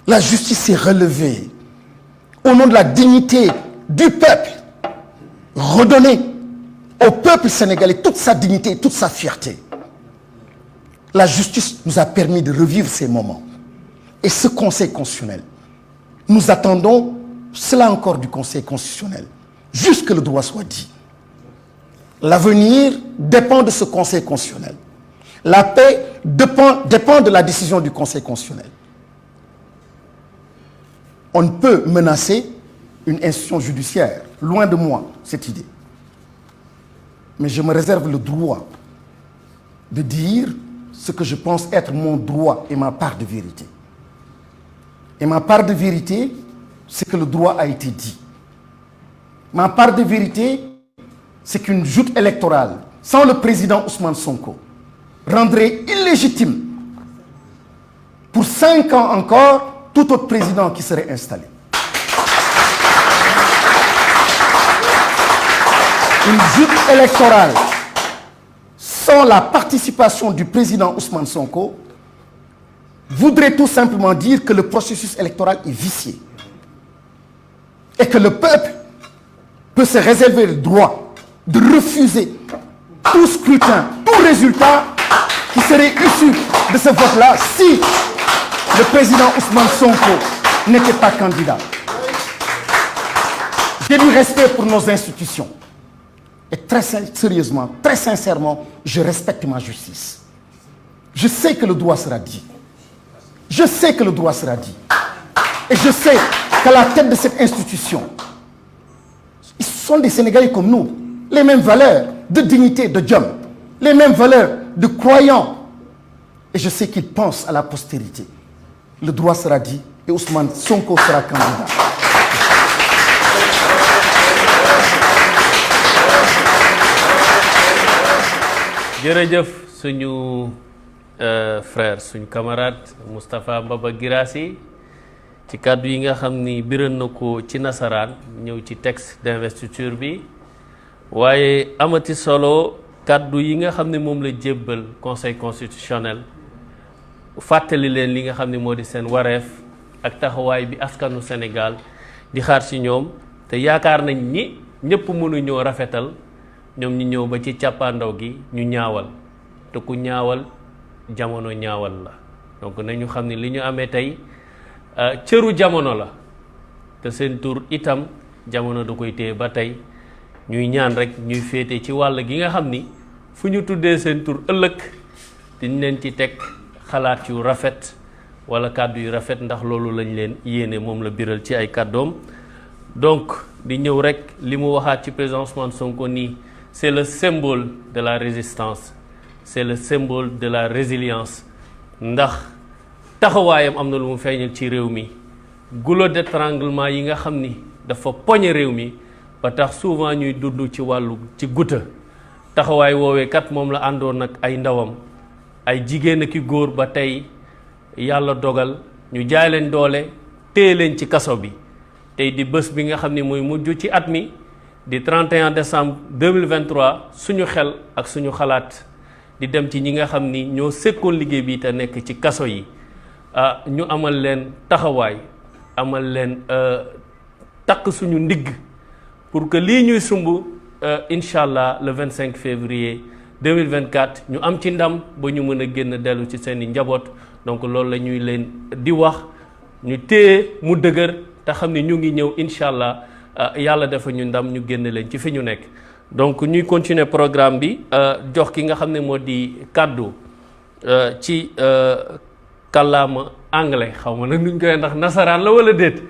La justice s'est relevée au nom de la dignité du peuple, redonner au peuple sénégalais toute sa dignité et toute sa fierté. La justice nous a permis de revivre ces moments. Et ce Conseil constitutionnel, nous attendons cela encore du Conseil constitutionnel, jusque le droit soit dit. L'avenir dépend de ce Conseil constitutionnel. La paix dépend de la décision du Conseil constitutionnel. On ne peut menacer une institution judiciaire, loin de moi cette idée. Mais je me réserve le droit de dire ce que je pense être mon droit et ma part de vérité. Et ma part de vérité, c'est que le droit a été dit. Ma part de vérité, c'est qu'une joute électorale, sans le président Ousmane Sonko, rendrait illégitime pour 5 ans encore tout autre président qui serait installé. Une joute électorale sans la participation du président Ousmane Sonko voudrait tout simplement dire que le processus électoral est vicié et que le peuple peut se réserver le droit de refuser tout scrutin, tout résultat qui serait issu de ce vote-là si le président Ousmane Sonko n'était pas candidat. J'ai du respect pour nos institutions. Et très sérieusement, très sincèrement, je respecte ma justice. Je sais que le droit sera dit. Je sais que le droit sera dit. Et je sais qu'à la tête de cette institution, ils sont des Sénégalais comme nous. Les mêmes valeurs de dignité, de job. Les mêmes valeurs de croyants. Et je sais qu'ils pensent à la postérité. Le droit sera dit et Ousmane Sonko sera candidat. jërëjëf suñu frère suñu camarade Moustapha Mbaba Guirassy ci kàddu yi nga xam ni biral na ko ci nasaraan ñëw ci texte d'investiture bi waaye amati solo kàddu yi nga xam ne moom la jébbal conseil constitutionnel fàttali leen li nga xam ne moo di seen wareef ak taxawaay bi askanu Sénégal di xaar ci ñoom te yaakaar nañ ni ñëpp mënuñoo rafetal ñoom ñu ñëw ba ci càppaandaw gi ñu ñaawal te ku ñaawal jamono ñaawal la donc nañu xam ne li ñu amee tey cëru jamono la te seen tur itam jamono da koy téye ba tey ñuy ñaan rek ñuy féete ci wàll gi nga xam ni fu ñu tuddee seen tur ëllëg diñ leen ci teg xalaat yu rafet wala kàddu yu rafet ndax loolu lañ leen yéene moom la biral ci ay kàddoom donc di ñëw rek li mu waxaat ci président Ousmane Sonko nii c'est le symbole de la résistance c'est le symbole de la résilience ndax taxawaayam am na lu mu feeñal ci réew mi goulot d'étranglement yi nga xam ni dafa poñe réew mi ba tax souvent ñuy dund ci wàllu ci guta taxawaay woowee kat moom la àndoon ak ay ndawam ay jigéen ak i góor ba tey yàlla dogal ñu jaay leen doole téye leen ci kaso bi tey di bés bi nga xam ni mooy mujj ci at mi di 31 décembre 2023 suñu xel ak suñu xalaat di dem ci ñi nga xam ni ñoo sekkoon liggéey bi te nekk ci kaso yi ñu amal leen taxawaay amal leen takk suñu ndigg pour que lii ñuy sumb incha allah le 25 février 2024 ñu am ci ndam ba ñu mën a génn dellu ci seeni njaboot donc loolu la ñuy leen di wax ñu téye mu dëgër te xam ne ñu ngi ñëw incha allah yàlla dafa ñu ndam ñu génn leen ci fi ñu nekk. donc ñuy continuer programme bi jox ki nga xam ne moo di kàddu ci kàllaama anglais xaw ma nag nuñ koy ndax nasaraan la wala déet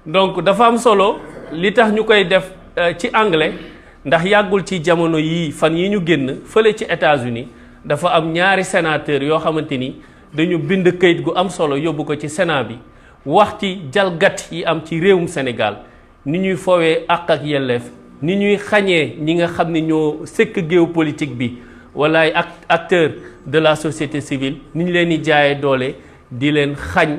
donc dafa am solo li tax ñu koy def ci anglais ndax yàggul ci jamono yii fan yi ñu génn fële ci États-Unis dafa am ñaari sénateur yoo xamante ni dañu bind këyit gu am solo yóbbu ko ci Sénat bi wax ci jalgat yi am ci réewum Sénégal ni ñuy foowee àq ak yelleef ni ñuy xañee ñi nga xam ne ñoo sëkk géopolitique bi wala ay acteurs de la société civile ni ñu leen di jaayee doole di leen xañ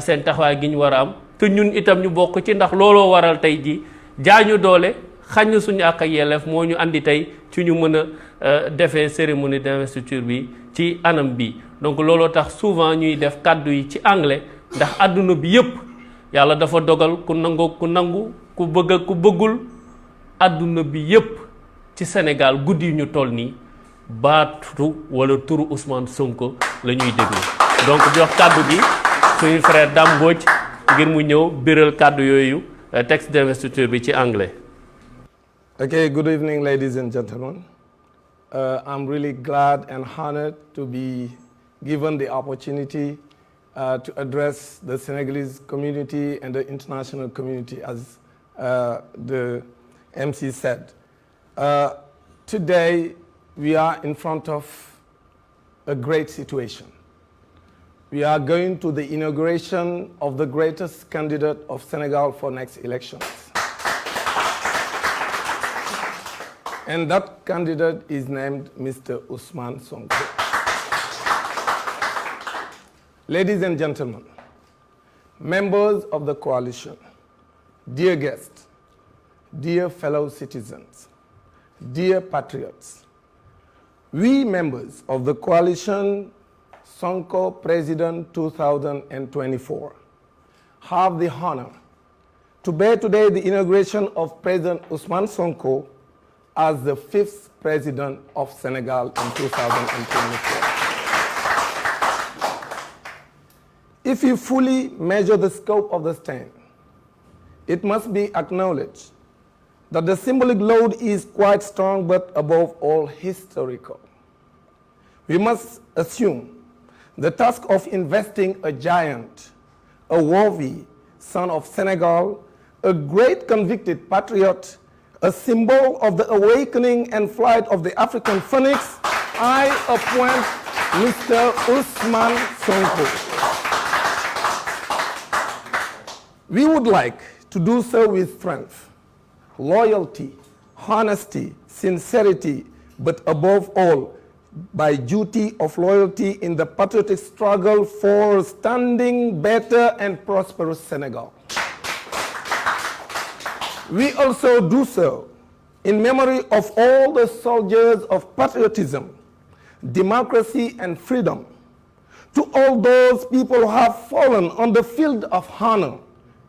seen taxawaay gi ñu war a am te ñun itam ñu bokk ci ndax looloo waral tey ji jaañu doole xañ suñu àq ak yelleef moo ñu andi tey ci ñu mën a defee cérémonie d'investiture bi ci anam bi donc looloo tax souvent ñuy def kàddu yi ci anglais ndax àdduna bi yépp yàlla dafa dogal ku nangoo ku nangu ku bëgg ak ku bëggul àdduna bi yépp ci Sénégal guddi yu ñu toll nii baatu wala turu Ousmane Sonko la ñuy déglu donc jox kàddu gi suñu frère Dame Mbodj ngir mu ñëw biral kàddu yooyu texte d'investiture bi ci anglais. Okay, good evening, ladies and gentlemen. I'm really glad and honored to be given the opportunity to address the Senegalese community and the international community, as the MC said. Today, we are in front of a great situation. We are going to the inauguration of the greatest candidate of Senegal for next elections. And that candidate is named Mr. Ousmane Sonko. Ladies and gentlemen, members of the coalition, dear guests, dear fellow citizens, dear patriots, we members of the coalition Sonko President 2024 have the honor to bear today the inauguration of President Ousmane Sonko as the 5th President of Senegal in 2024. If you fully measure the scope of the stand, it must be acknowledged that the symbolic load is quite strong, but above all historical. We must assume the task of investing a giant, a worthy son of Senegal, a great convicted patriot, a symbol of the awakening and flight of the African phoenix, I appoint Mr. Ousmane Sonko. We would like to do so with strength, loyalty, honesty, sincerity, but above all, by duty of loyalty in the patriotic struggle for standing better and prosperous Senegal. We also do so in memory of all the soldiers of patriotism, democracy, and freedom, to all those people who have fallen on the field of honor.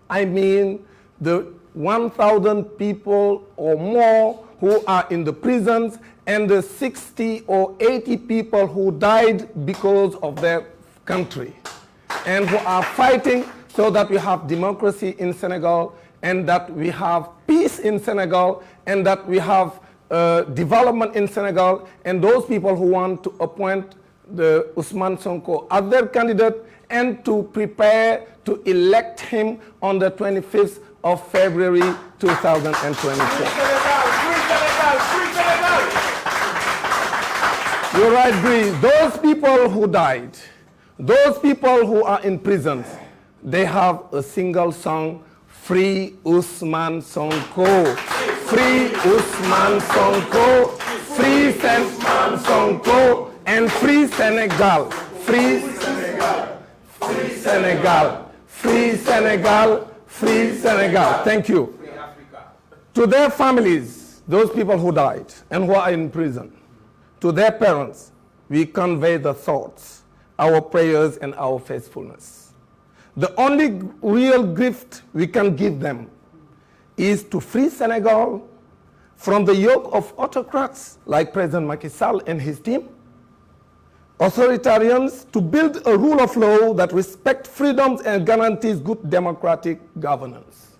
I mean the 1,000 people or more who are in the prisons and the 60 or 80 people who died because of their country and who are fighting so that we have democracy in Senegal and that we have peace in Senegal and that we have development in Senegal, and those people who want to appoint the Ousmane Sonko as their candidate and to prepare to elect him on the 25th of February 2024. You're right, Bree. Those people who died, those people who are in prisons, they have a single song, Free Ousmane Sonko. Free Ousmane Sonko. Free Ousmane Sonko. And free Senegal. Free Senegal. Free Senegal. Free Senegal. Free Senegal. Thank you. To their families, those people who died and who are in prison, to their parents, we convey the thoughts, our prayers, and our faithfulness. The only real gift we can give them is to free Senegal from the yoke of autocrats like President Macky Sall and his team, authoritarians, to build a rule of law that respects freedoms and guarantees good democratic governance.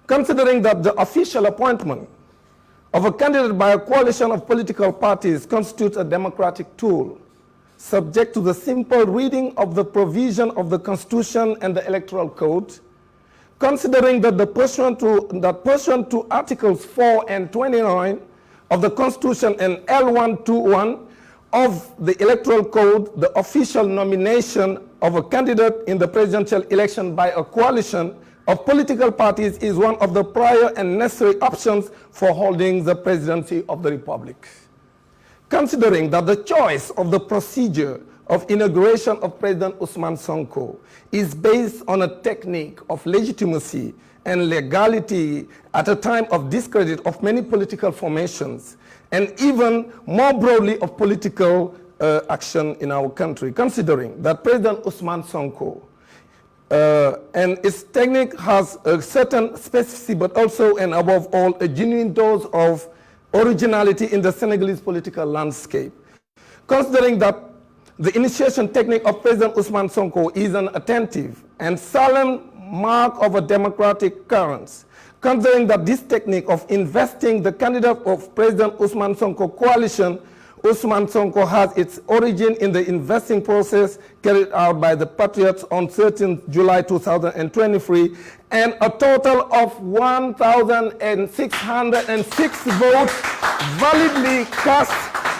Considering that the official appointment of a candidate by a coalition of political parties constitutes a democratic tool, subject to the simple reading of the provision of the Constitution and the Electoral Code, considering that pursuant to Articles 4 and 29 of the Constitution and L121 of the Electoral Code, the official nomination of a candidate in the presidential election by a coalition of political parties is one of the prior and necessary options for holding the presidency of the Republic. Considering that the choice of the procedure of inauguration of President Ousmane Sonko is based on a technique of legitimacy and legality at a time of discredit of many political formations, and even more broadly of political action in our country, considering that President Ousmane Sonko and its technique has a certain specificity, but also and above all a genuine dose of originality in the Senegalese political landscape. Considering that the initiation technique of President Ousmane Sonko is an attentive and solemn mark of a democratic current, considering that this technique of investing the candidate of President Ousmane Sonko coalition, Ousmane Sonko, has its origin in the investing process carried out by the Patriots on 13th July 2023, and a total of 1,606 votes validly cast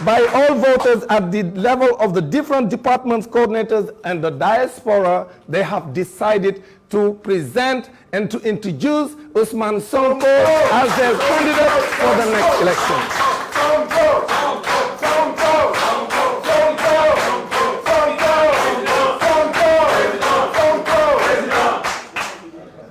by all voters at the level of the different departments, coordinators, and the diaspora. They have decided to present and to introduce Ousmane Sonko as their candidate for the next election.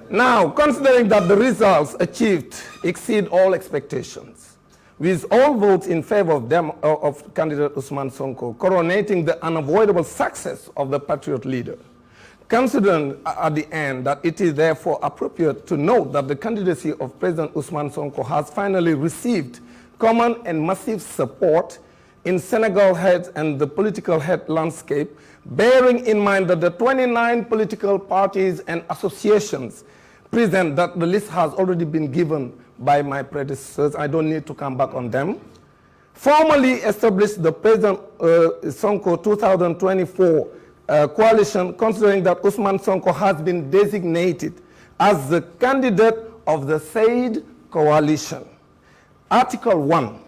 Now, considering that the results achieved exceed all expectations, with all votes in favor of candidate Ousmane Sonko coronating the unavoidable success of the Patriot leader, considering at the end that it is therefore appropriate to note that the candidacy of President Ousmane Sonko has finally received common and massive support in Senegal head and the political head landscape, bearing in mind that the 29 political parties and associations present, that the list has already been given by my predecessors, I don't need to come back on them, formally established the President Sonko 2024 coalition, considering that Ousmane Sonko has been designated as the candidate of the said coalition. Article 1,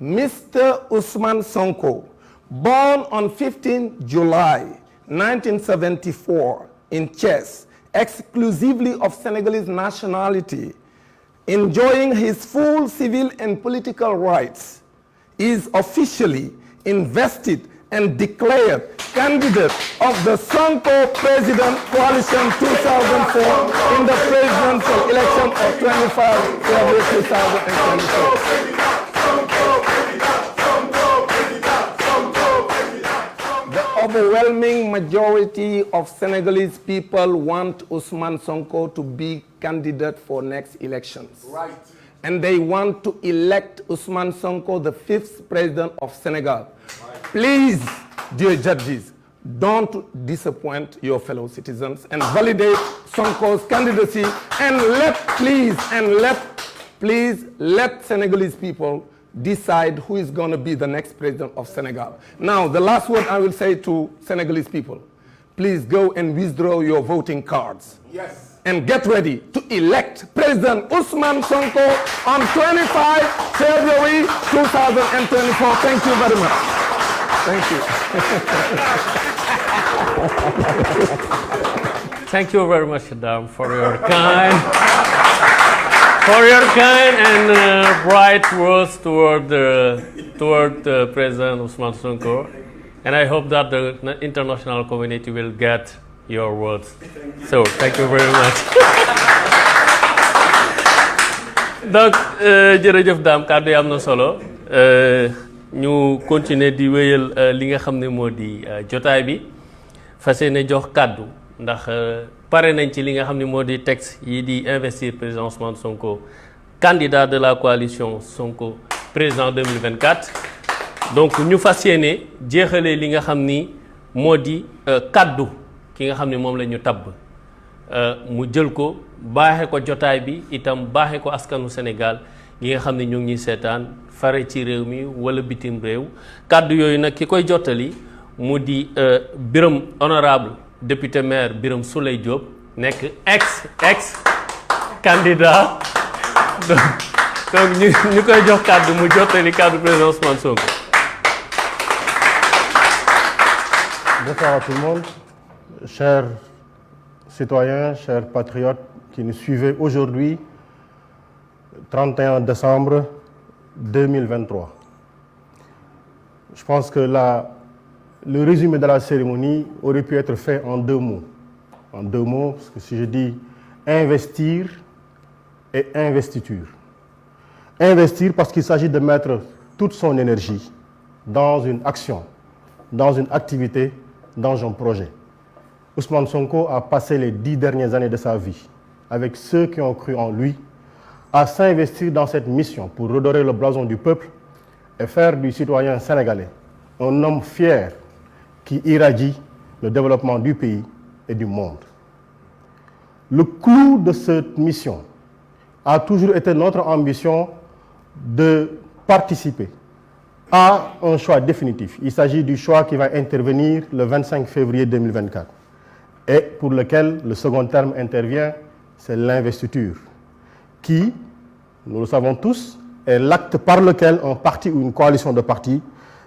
Mr. Ousmane Sonko, born on 15 July 1974 in Thiès, exclusively of Senegalese nationality, enjoying his full civil and political rights, is officially invested and declared candidate of the Sonko President Coalition 2004 in the presidential election of 25 February 2024. The overwhelming majority of Senegalese people want Ousmane Sonko to be candidate for next elections. Right. And they want to elect Ousmane Sonko the 5th president of Senegal. Right. Please, dear judges, don't disappoint your fellow citizens and validate Sonko's candidacy, and please let Senegalese people decide who is going to be the next president of Senegal. Now, the last word I will say to Senegalese people, please go and withdraw your voting cards. Yes. and get ready to elect President Ousmane Sonko on 25 February 2024. Thank you very much. Thank you. Thank you very much, Adam, for your kind and bright words toward President Ousmane Sonko. And I hope that the international community will get your words. So, thank you very much. Donc, jërëjëf Dame, kàddu yi am na solo. Ñu continuer di wéyal li nga xam ne moo di jotaay bi fas yéene jox kàddu ndax pare nañ ci li nga xam ne moo di texte yi di investir président Ousmane Sonko candidat de la coalition Sonko président 2024. Donc ñu fas yéene jeexalee li nga xam ni moo di kàddu ki nga xam ne moom la ñu tabb mu jël ko baaxe ko jotaay bi itam baaxe ko askanu Sénégal yi nga xam ne ñu ngi ñuy seetaan fare ci réew mi wala bitim réew kàddu yooyu nag ki koy jottali mu di Birame honorable député maire Birame Souleye Diop nekk ex candidat donc ñu koy jox kàddu mu jottali kàddu président Ousmane Sonko. Bonsoir à tout le monde, chers citoyens, chers patriotes qui nous suivez aujourd'hui, 31 décembre 2023. Je pense que le résumé de la cérémonie aurait pu être fait en deux mots. En deux mots, parce que si je dis investir et investiture. Investir parce qu'il s'agit de mettre toute son énergie dans une action, dans une activité, dans un projet. Ousmane Sonko a passé les 10 dernières années de sa vie avec ceux qui ont cru en lui à s'investir dans cette mission pour redorer le blason du peuple et faire du citoyen sénégalais un homme fier qui irradie le développement du pays et du monde. Le clou de cette mission a toujours été notre ambition de participer à un choix définitif. Il s'agit du choix qui va intervenir le 25 février 2024 et pour lequel le second terme intervient, c'est l'investiture qui, nous le savons tous, est l'acte par lequel un parti ou une coalition de partis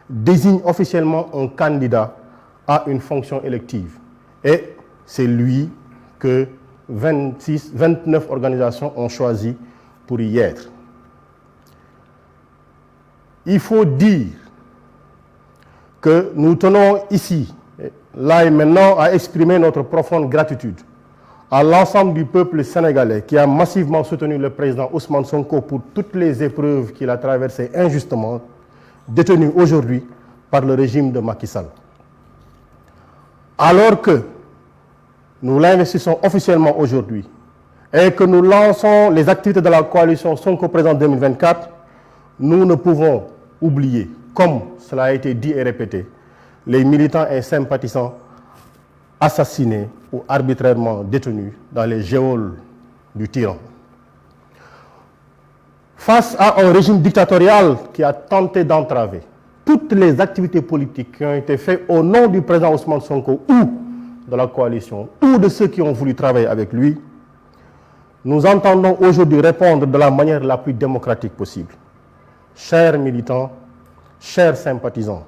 désigne officiellement un candidat à une fonction élective. Et c'est lui que 29 organisations ont choisi pour y être. Il faut dire que nous tenons ici, là et maintenant, à exprimer notre profonde gratitude à l'ensemble du peuple sénégalais qui a massivement soutenu le président Ousmane Sonko pour toutes les épreuves qu'il a traversées injustement, détenues aujourd'hui par le régime de Macky Sall. Alors que nous l'investissons officiellement aujourd'hui et que nous lançons les activités de la coalition Sonko Président 2024, nous ne pouvons oublier, comme cela a été dit et répété, les militants et sympathisants assassinés ou arbitrairement détenus dans les geôles du tyran. Face à un régime dictatorial qui a tenté d'entraver toutes les activités politiques qui ont été faites au nom du président Ousmane Sonko ou de la coalition ou de ceux qui ont voulu travailler avec lui, nous entendons aujourd'hui répondre de la manière la plus démocratique possible. Chers militants, chers sympathisants,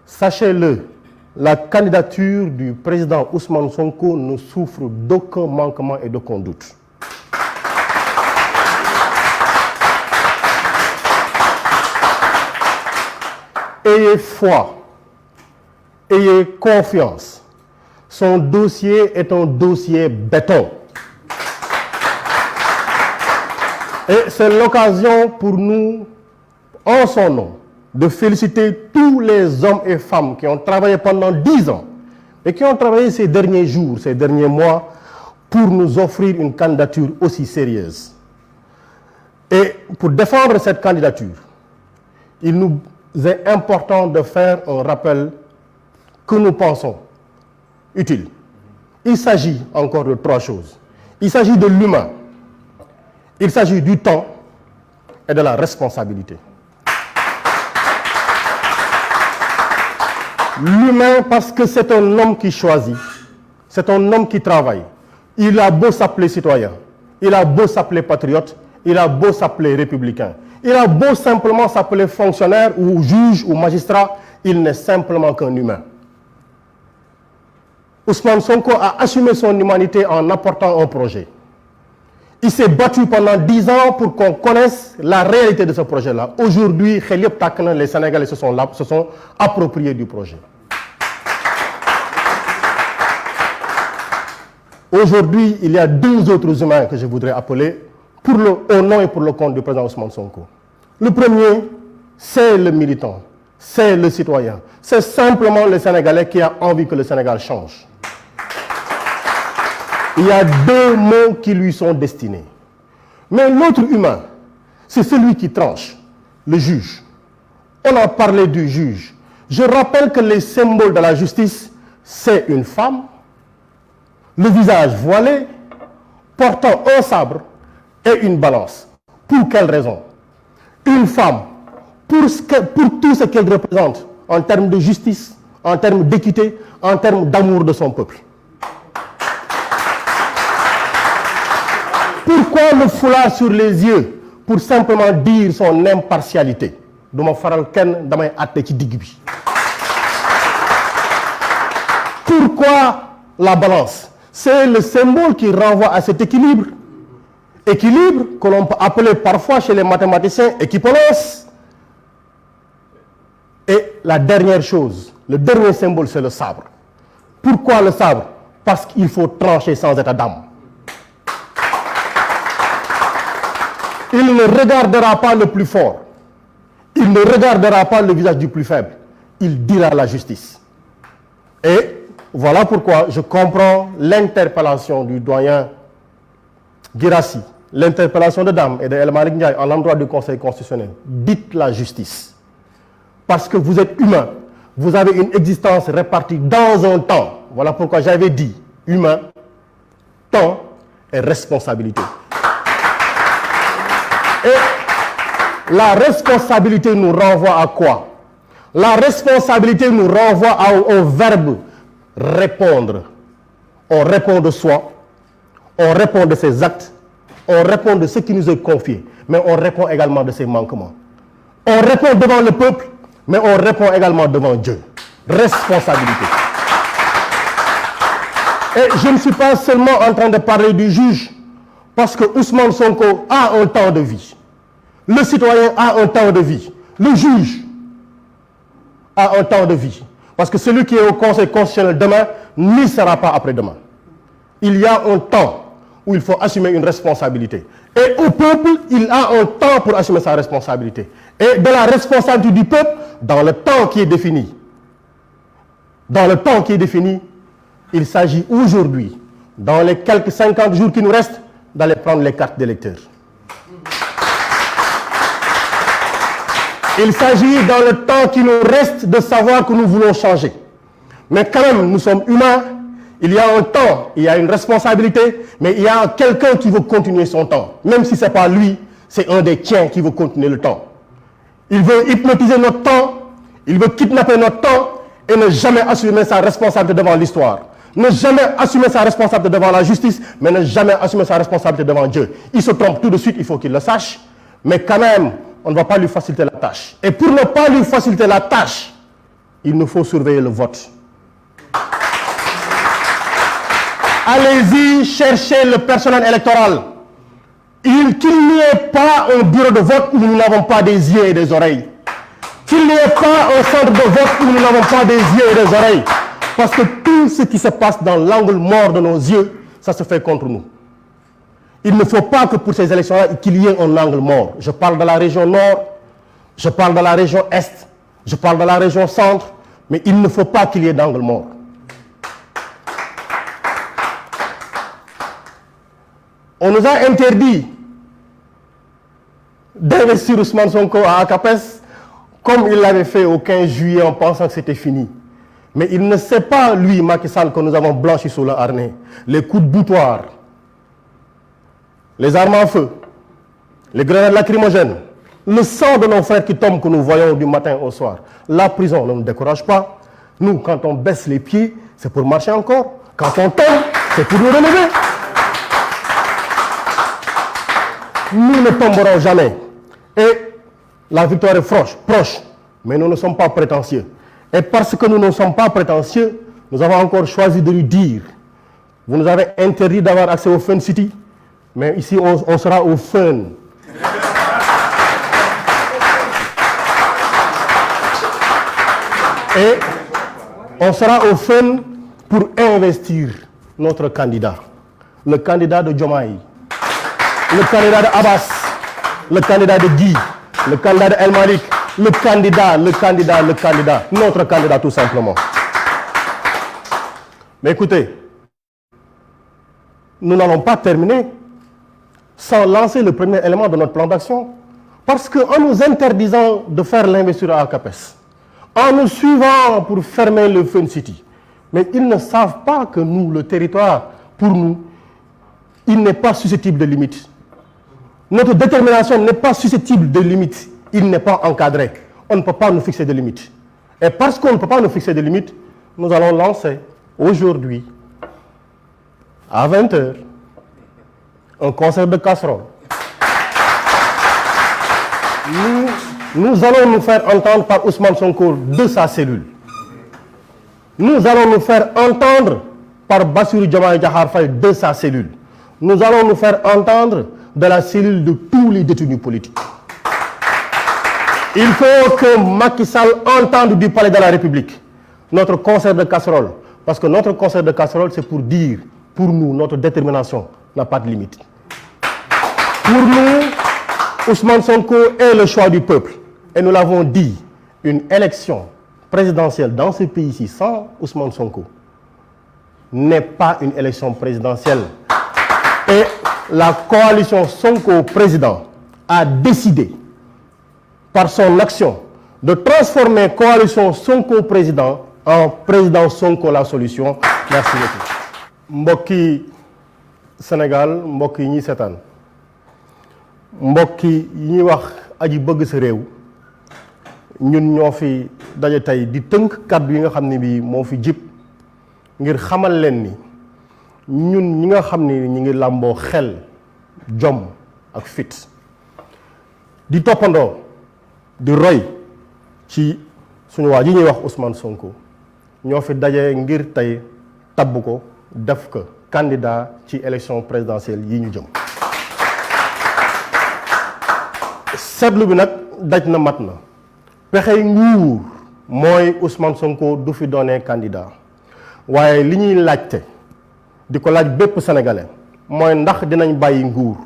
sachez-le, la candidature du président Ousmane Sonko ne souffre d'aucun manquement et d'aucun doute. Ayez foi, ayez confiance. Son dossier est un dossier béton. Et c'est l'occasion pour nous, en son nom, de féliciter tous les hommes et femmes qui ont travaillé pendant 10 ans et qui ont travaillé ces derniers jours, ces derniers mois, pour nous offrir une candidature aussi sérieuse. Et pour défendre cette candidature, il nous est important de faire un rappel que nous pensons utile. Il s'agit encore de 3 choses. Il s'agit de l'humain, il s'agit du temps et de la responsabilité. L'humain parce que c'est un homme qui choisit, c'est un homme qui travaille. Il a beau s'appeler citoyen, il a beau s'appeler patriote, il a beau s'appeler républicain, il a beau simplement s'appeler fonctionnaire ou juge ou magistrat, il n'est simplement qu'un humain. Ousmane Sonko a assumé son humanité en apportant un projet. Il s'est battu pendant 10 ans pour qu'on connaisse la réalité de ce projet-là. Aujourd'hui, les Sénégalais se sont appropriés du projet. Aujourd'hui, il y a 2 autres humains que je voudrais appeler au nom et pour le compte du président Ousmane Sonko. Le premier, c'est le militant, c'est le citoyen, c'est simplement le Sénégalais qui a envie que le Sénégal change. Il y a 2 mots qui lui sont destinés. Mais l'autre humain, c'est celui qui tranche, le juge. On a parlé du juge. Je rappelle que les symboles de la justice, c'est une femme, le visage voilé, portant un sabre et une balance. Pour quelle raison? Une femme, pour tout ce qu'elle représente en termes de justice, en termes d'équité, en termes d'amour de son peuple. Pourquoi le foulard sur les yeux? Pour simplement dire son impartialité. Pourquoi la balance? C'est le symbole qui renvoie à cet équilibre. Équilibre que l'on peut appeler parfois chez les mathématiciens équivalence. Et la dernière chose, le dernier symbole, c'est le sabre. Pourquoi le sabre? Parce qu'il faut trancher sans état d'âme. Il ne regardera pas le plus fort. Il ne regardera pas le visage du plus faible. Il dira la justice. Et voilà pourquoi je comprends l'interpellation du doyen Guirassy, l'interpellation de Dame et de El Malick Ndiaye en l'endroit du Conseil constitutionnel. Dites la justice. Parce que vous êtes humain. Vous avez une existence répartie dans un temps. Voilà pourquoi j'avais dit humain, temps et responsabilité. Et la responsabilité nous renvoie à quoi? La responsabilité nous renvoie au verbe répondre. On répond de soi, on répond de ses actes, on répond de ce qui nous est confié, mais on répond également de ses manquements. On répond devant le peuple, mais on répond également devant Dieu. Responsabilité. Et je ne suis pas seulement en train de parler du juge, parce que Ousmane Sonko a un temps de vie. Le citoyen a un temps de vie. Le juge a un temps de vie. Parce que celui qui est au Conseil constitutionnel demain n'y sera pas après-demain. Il y a un temps où il faut assumer une responsabilité. Et au peuple, il a un temps pour assumer sa responsabilité. Et de la responsabilité du peuple, dans le temps qui est défini, il s'agit aujourd'hui, dans les quelques 50 jours qui nous restent, d'aller prendre les cartes d'électeurs. Il s'agit dans le temps qui nous reste de savoir que nous voulons changer. Mais quand même, nous sommes humains, il y a un temps, il y a une responsabilité, mais il y a quelqu'un qui veut continuer son temps. Même si ce n'est pas lui, c'est un des tiens qui veut continuer le temps. Il veut hypnotiser notre temps, il veut kidnapper notre temps et ne jamais assumer sa responsabilité devant l'histoire. Ne jamais assumer sa responsabilité devant la justice, mais ne jamais assumer sa responsabilité devant Dieu. Il se trompe tout de suite, il faut qu'il le sache, mais quand même, on ne va pas lui faciliter la tâche. Et pour ne pas lui faciliter la tâche, il nous faut surveiller le vote. Allez-y, cherchez le personnel électoral. Qu'il n'y ait pas un bureau de vote où nous n'avons pas des yeux et des oreilles. Qu'il n'y ait pas un centre de vote où nous n'avons pas des yeux et des oreilles. Parce que tout ce qui se passe dans l'angle mort de nos yeux, ça se fait contre nous. Il ne faut pas que pour ces élections-là, qu'il y ait un angle mort. Je parle de la région nord, je parle de la région est, je parle de la région centre, mais il ne faut pas qu'il y ait d'angle mort. On nous a interdit d'investir Ousmane Sonko à Akapes comme il l'avait fait au 15 juillet en pensant que c'était fini. Mais il ne sait pas, lui, Macky Sall, que nous avons blanchi sous le harnais. Les coups de boutoir, les armes à feu, les grenades lacrymogènes, le sang de nos frères qui tombent que nous voyons du matin au soir. La prison ne nous décourage pas. Nous, quand on baisse les pieds, c'est pour marcher encore. Quand on tombe, c'est pour nous relever. nous ne tomberons jamais. Et la victoire est proche, mais nous ne sommes pas prétentieux. Et parce que nous ne sommes pas prétentieux, nous avons encore choisi de lui dire, vous nous avez interdit d'avoir accès au Fun City, mais ici on sera au Fun. Et on sera au Fun pour investir notre candidat, le candidat de Diomaye, le candidat de Abbas, le candidat de Guy, le candidat de El Malik, le candidat, notre candidat tout simplement. Mais écoutez, nous n'allons pas terminer sans lancer le premier élément de notre plan d'action, parce qu'en nous interdisant de faire l'investiture à CAPES, en nous suivant pour fermer le Fun City, mais ils ne savent pas que nous, le territoire, pour nous, il n'est pas susceptible de limites. Notre détermination n'est pas susceptible de limites. Il n'est pas encadré. On ne peut pas nous fixer de limites. Et parce qu'on ne peut pas nous fixer de limites, nous allons lancer aujourd'hui, à 20h, un concert de casserole. Nous allons nous faire entendre par Ousmane Sonko de sa cellule. Nous allons nous faire entendre par Bassirou Diomaye Diakhar Faye de sa cellule. Nous allons nous faire entendre de la cellule de tous les détenus politiques. Il faut que Macky Sall entende du palais de la République notre concert de casserole. Parce que notre concert de casserole, c'est pour dire, pour nous, notre détermination n'a pas de limite. Pour nous, Ousmane Sonko est le choix du peuple. Et nous l'avons dit, une élection présidentielle dans ce pays-ci sans Ousmane Sonko n'est pas une élection présidentielle. Et la coalition Sonko président a décidé par son action de transformer coalition Sonko président en président Sonko la solution. Merci beaucoup. Mbokki Sénégal, mbokki yi ñuy seetaan, mbokki yi ñuy wax aji bëgg sa réew, ñun ñoo fi daje tey di tënk kàddu yi nga xam ne bii moo fi jib ngir xamal leen ni ñun ñi nga xam ni ñi ngi làmboo xel, jom ak fit di toppandoo di roy ci suñu waa ji ñuy wax Ousmane Sonko ñoo fi daje ngir tey tabb ko def ko candidat ci élection présidentielle yi ñu jëm. seetlu bi nag daj na mat na pexey nguur mooy Ousmane Sonko du fi doonee candidat waaye li ñuy laajte di ko laaj bépp sénégalais mooy ndax dinañ bàyyi nguur,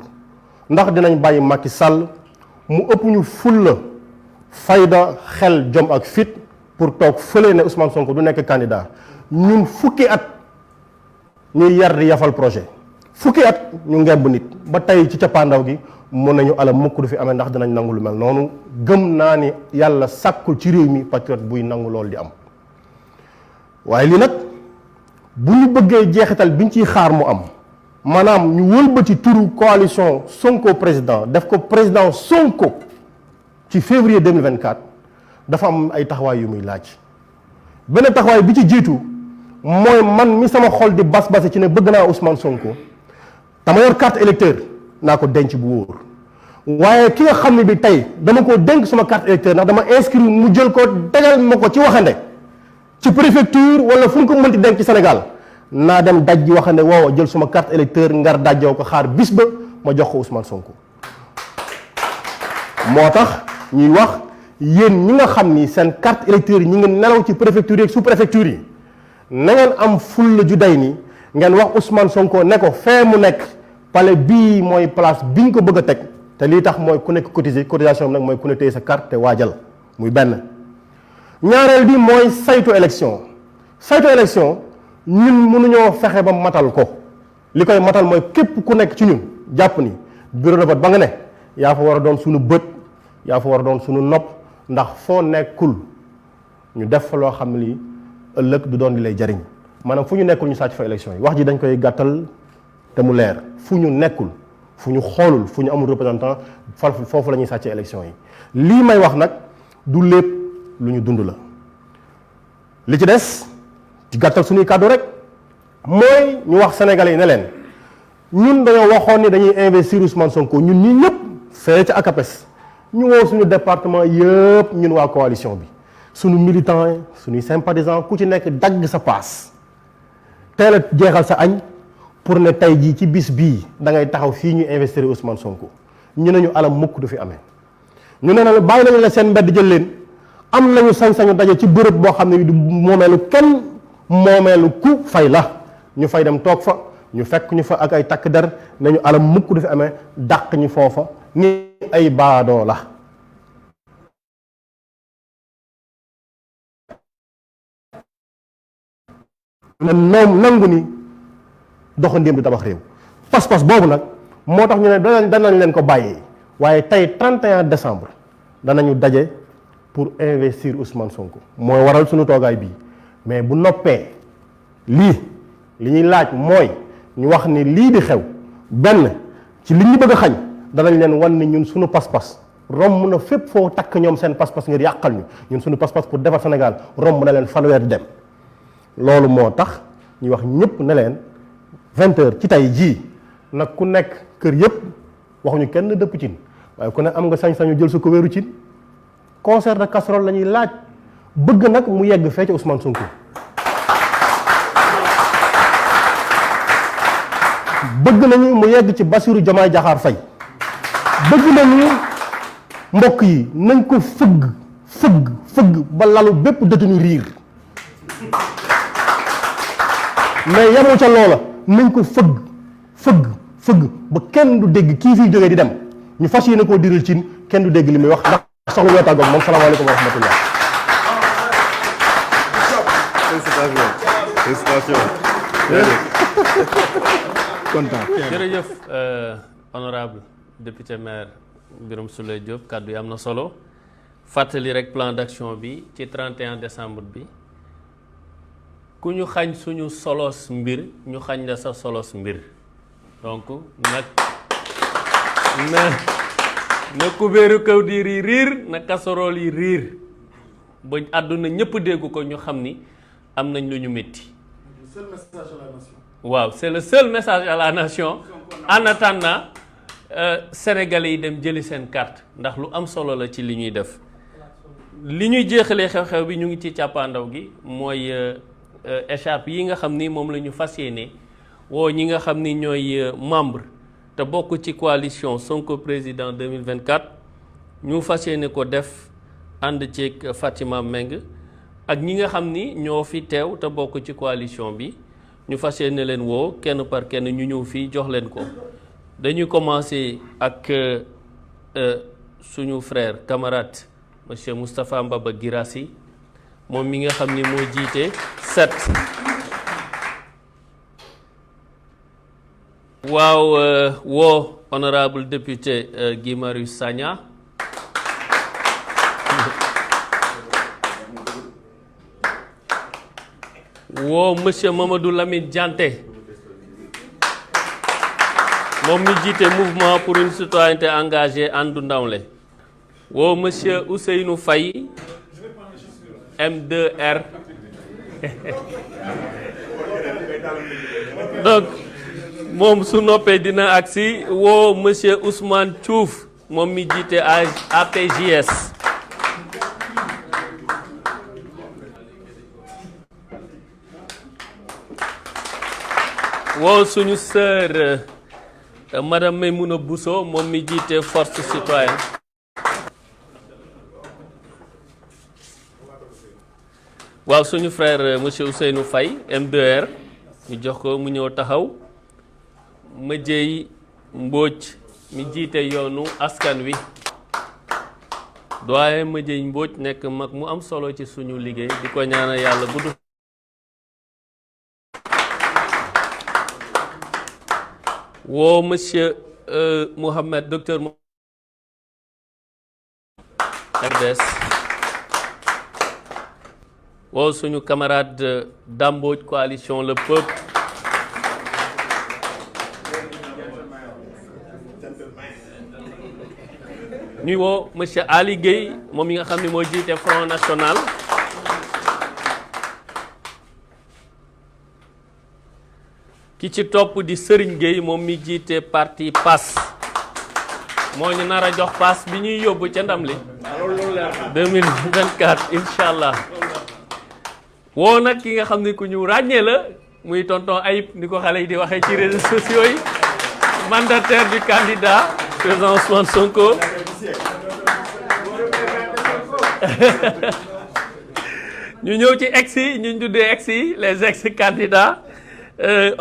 ndax dinañ bàyyi Macky Sall mu ëpp ñu fulla fayda xel jom ak fit pour toog fële ne Ousmane Sonko du nekk candidat. ñun fukki at ñuy yar di yafal projet, fukki at ñu ngemb nit ba tey ci cappaandaw gi mun nañu ala mukk du fi amee ndax dinañ nangu lu mel noonu. gëm naa ni yàlla sàkkul ci réew mi patriote buy nangu loolu di am. waaye lii nag bu ñu bëggee jeexital biñ ciy xaar mu am, maanaam ñu wëlbati turu coalition Sonko président def ko président Sonko ci février 2024 dafa am ay taxawaay yu muy laaj. benn taxawaay bi ci jiitu mooy man mi sama xol di bas-base ci ne bëgg naa Ousmane Sonko dama yor carte électeur naa ko denc bu wóor. waaye ki nga xam ne bi tey dama ko dénk sama carte électeur ndax dama inscrit mu jël ko tegal ma ko ci waxande ci préfecture wala fu ñu ko mënti denc ci Sénégal naa dem daj ji waxande woowa jël suma carte électeur ngar dajjoo ko xaar bis ba ma jox ko Ousmane Sonko. moo tax ñuy wax yéen ñi nga xam ni seen carte électeur yi ñi ngi nelaw ci préfecture yi ak sous préfecture yi na ngeen am fulla ju day ni ngeen wax Ousmane Sonko ne ko fee mu nekk palais bii mooy place biñ ko bëgg a teg te lii tax mooy ku nekk cotisation bi nag mooy ku ne téye sa carte te waajal muy benn. ñaareel bi mooy saytu élection ñun mënuñoo fexe ba matal ko. li koy matal mooy képp ku nekk ci ñun jàpp ni bureau de vote ba nga ne yaa fa war a doon suñu bët, yaa fa war a doon suñu nopp, ndax foo nekkul ñu def fa loo xam ne lii ëllëg du doon li lay jariñ. maanaam fu ñu nekkul ñu sàcc fa élection yi. wax ji dañ koy gàttal te mu leer, fu ñu nekkul, fu ñu xoolul, fu ñu amul représentant foofu la ñuy sàccee élection yi. lii may wax nag du lépp lu ñu dund la. li ci des ci gàttal suñuy kàddu rek mooy ñu wax sénégalais yi ne leen ñun dañoo waxoon ni dañuy investir Ousmane Sonko ñun ñii ñëpp fee ca ACAPES ñu woo suñu département yëpp ñun waa coalition bi suñu militants yi suñuy sympathisants ku ci nekk dagg sa paas teel a jeexal sa añ pour ne tey jii ci bis bii da ngay taxaw fii ñu investir Ousmane Sonko ñu ne ñu alam mukk du fi amee ñu ne na bàyyi nañu la seen mbedd jël leen am nañu sañ-sañu daje ci bërëb boo xam ne du moomeelu kenn moomeelu ku fay la ñu fay dem toog fa ñu fekk ñu fa ak ay takk der ne ñu alam mukk du fi amee dàq ñu foofa ni ay baadoo la ne noom nangu ni doxandéem du tabax réew pas-pas boobu nag moo tax ñu ne danañ leen ko bàyyee waaye tey 31 décembre danañu daje pour investir Ousmane Sonko mooy waral suñu toogaay bii mais bu noppee li ñuy laaj mooy ñu wax ni lii di xew benn ci li ñu bëgg a xañ danañ leen wan ni ñun suñu pas-pas romb na fépp foo takk ñoom seen pas-pas ngir yàqal ñu ñun suñu pas-pas pour defar Sénégal romb na leen fanweer dem loolu moo tax ñu wax ñëpp ne leen 20h ci tey jii nag ku nekk kër yëpp waxuñu kenn dëpp cin waaye ku ne am nga sañ-sañu jël su ko wéeru cin concert de casserole la ñuy laaj bëgg nag mu yegg fee ci Ousmane Sonko bëgg nañu mu yegg ci Bassirou Diomaye Diakhar Faye bëgg nañu mbokk yi nañ ko fëgg ba lalu bépp détenu riir mais yemul ca loola nañ ko fëgg ba kenn du dégg kii fii jógee di dem ñu fas yéene koo diril cin kenn du dégg li muy wax ndax soxla ñoo tàggoog moom salaamaaleykum wa rahmatullah. jërëjëf honorable député maire Birame Souleye Diop kàddu yi am na solo fàttali rek plan d'action bi ci 31 décembre bi ku ñu xañ suñu solos mbir ñu xañ la sa solos mbir donc nag na kubéeru kaw di riir na casserole yi riir ba àdduna ñëpp dégg ko ñu xam ni am nañ lu ñu métti. waaw c'est le seul message à la nation en attendant sénégalais yi dem jëli seen carte ndax lu am solo la ci li ñuy def li ñuy jeexalee xew-xew bi ñu ngi ci càppaandaw gi mooy écharpe yi nga xam ni moom la ñu fas yéene woo ñi nga xam ni ñooy membre te bokk ci coalition Sonko président 2024 ñu fas yéene ko def ànd ceeg Fatima Meng ak ñi nga xam ni ñoo fi teew te bokk ci coalition bi ñu fas yéene leen woo kenn par kenn ñu ñëw fii jox leen ko dañuy commencer ak suñu frère camarade monsieur Moustapha Mbaba Guirassy moom mi nga xam ni moo jiite 7 waaw woo honorable député Guy Marius Sagna woo monsieur Mamadou Lamine Dianté moom mi jiite mouvement pour une citoyenneté engagée Andu Ndawle woo monsieur Ousseynou Faye M2R donc moom su noppee dina agsi woo monsieur Ousmane Diouf moom mi jiite APJS woo suñu sœur madame Maymouna Bousso moom mi jiite force citoyenne waaw suñu frère monsieur Ousseynou Faye M2R ñu jox ko mu ñëw taxaw Madieye Mbodj mi jiite yoonu askan wi doyen Madieye Mbodj nekk mag mu am solo ci suñu liggéey di ko ñaanal yàlla gudd woo monsieur Mohamed docteur RDS woo suñu camarade Dambodj coalition le peuple ñuy woo monsieur Ali Gueye moom mi nga xam ne moo jiite Front National ki ci topp di Serigne Gueye moom mi jiite parti PAS moo ñu nar a jox paas bi ñuy yóbbu ca ndam li 2024 incha allah woo nag ki nga xam ne ku ñu ràññee la muy tonton Ayib ni ko xale yi di waxee ci réseaux sociaux yi mandataire du candidat président Ousmane Sonko ñu ñëw ci ex yi ñu tuddee ex yi les ex candidats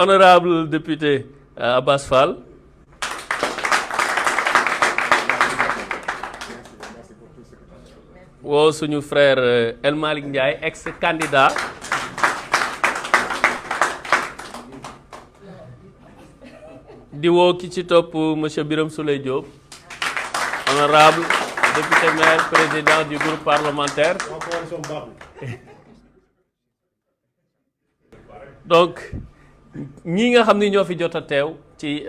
honorable député Abass Fall. woo suñu frère El Malick Ndiaye ex candidat. di woo ki ci topp monsieur Birame Souleye Diop honorable député maire président du groupe parlementaire. donc ñi nga xam ni ñoo fi jot a teew ci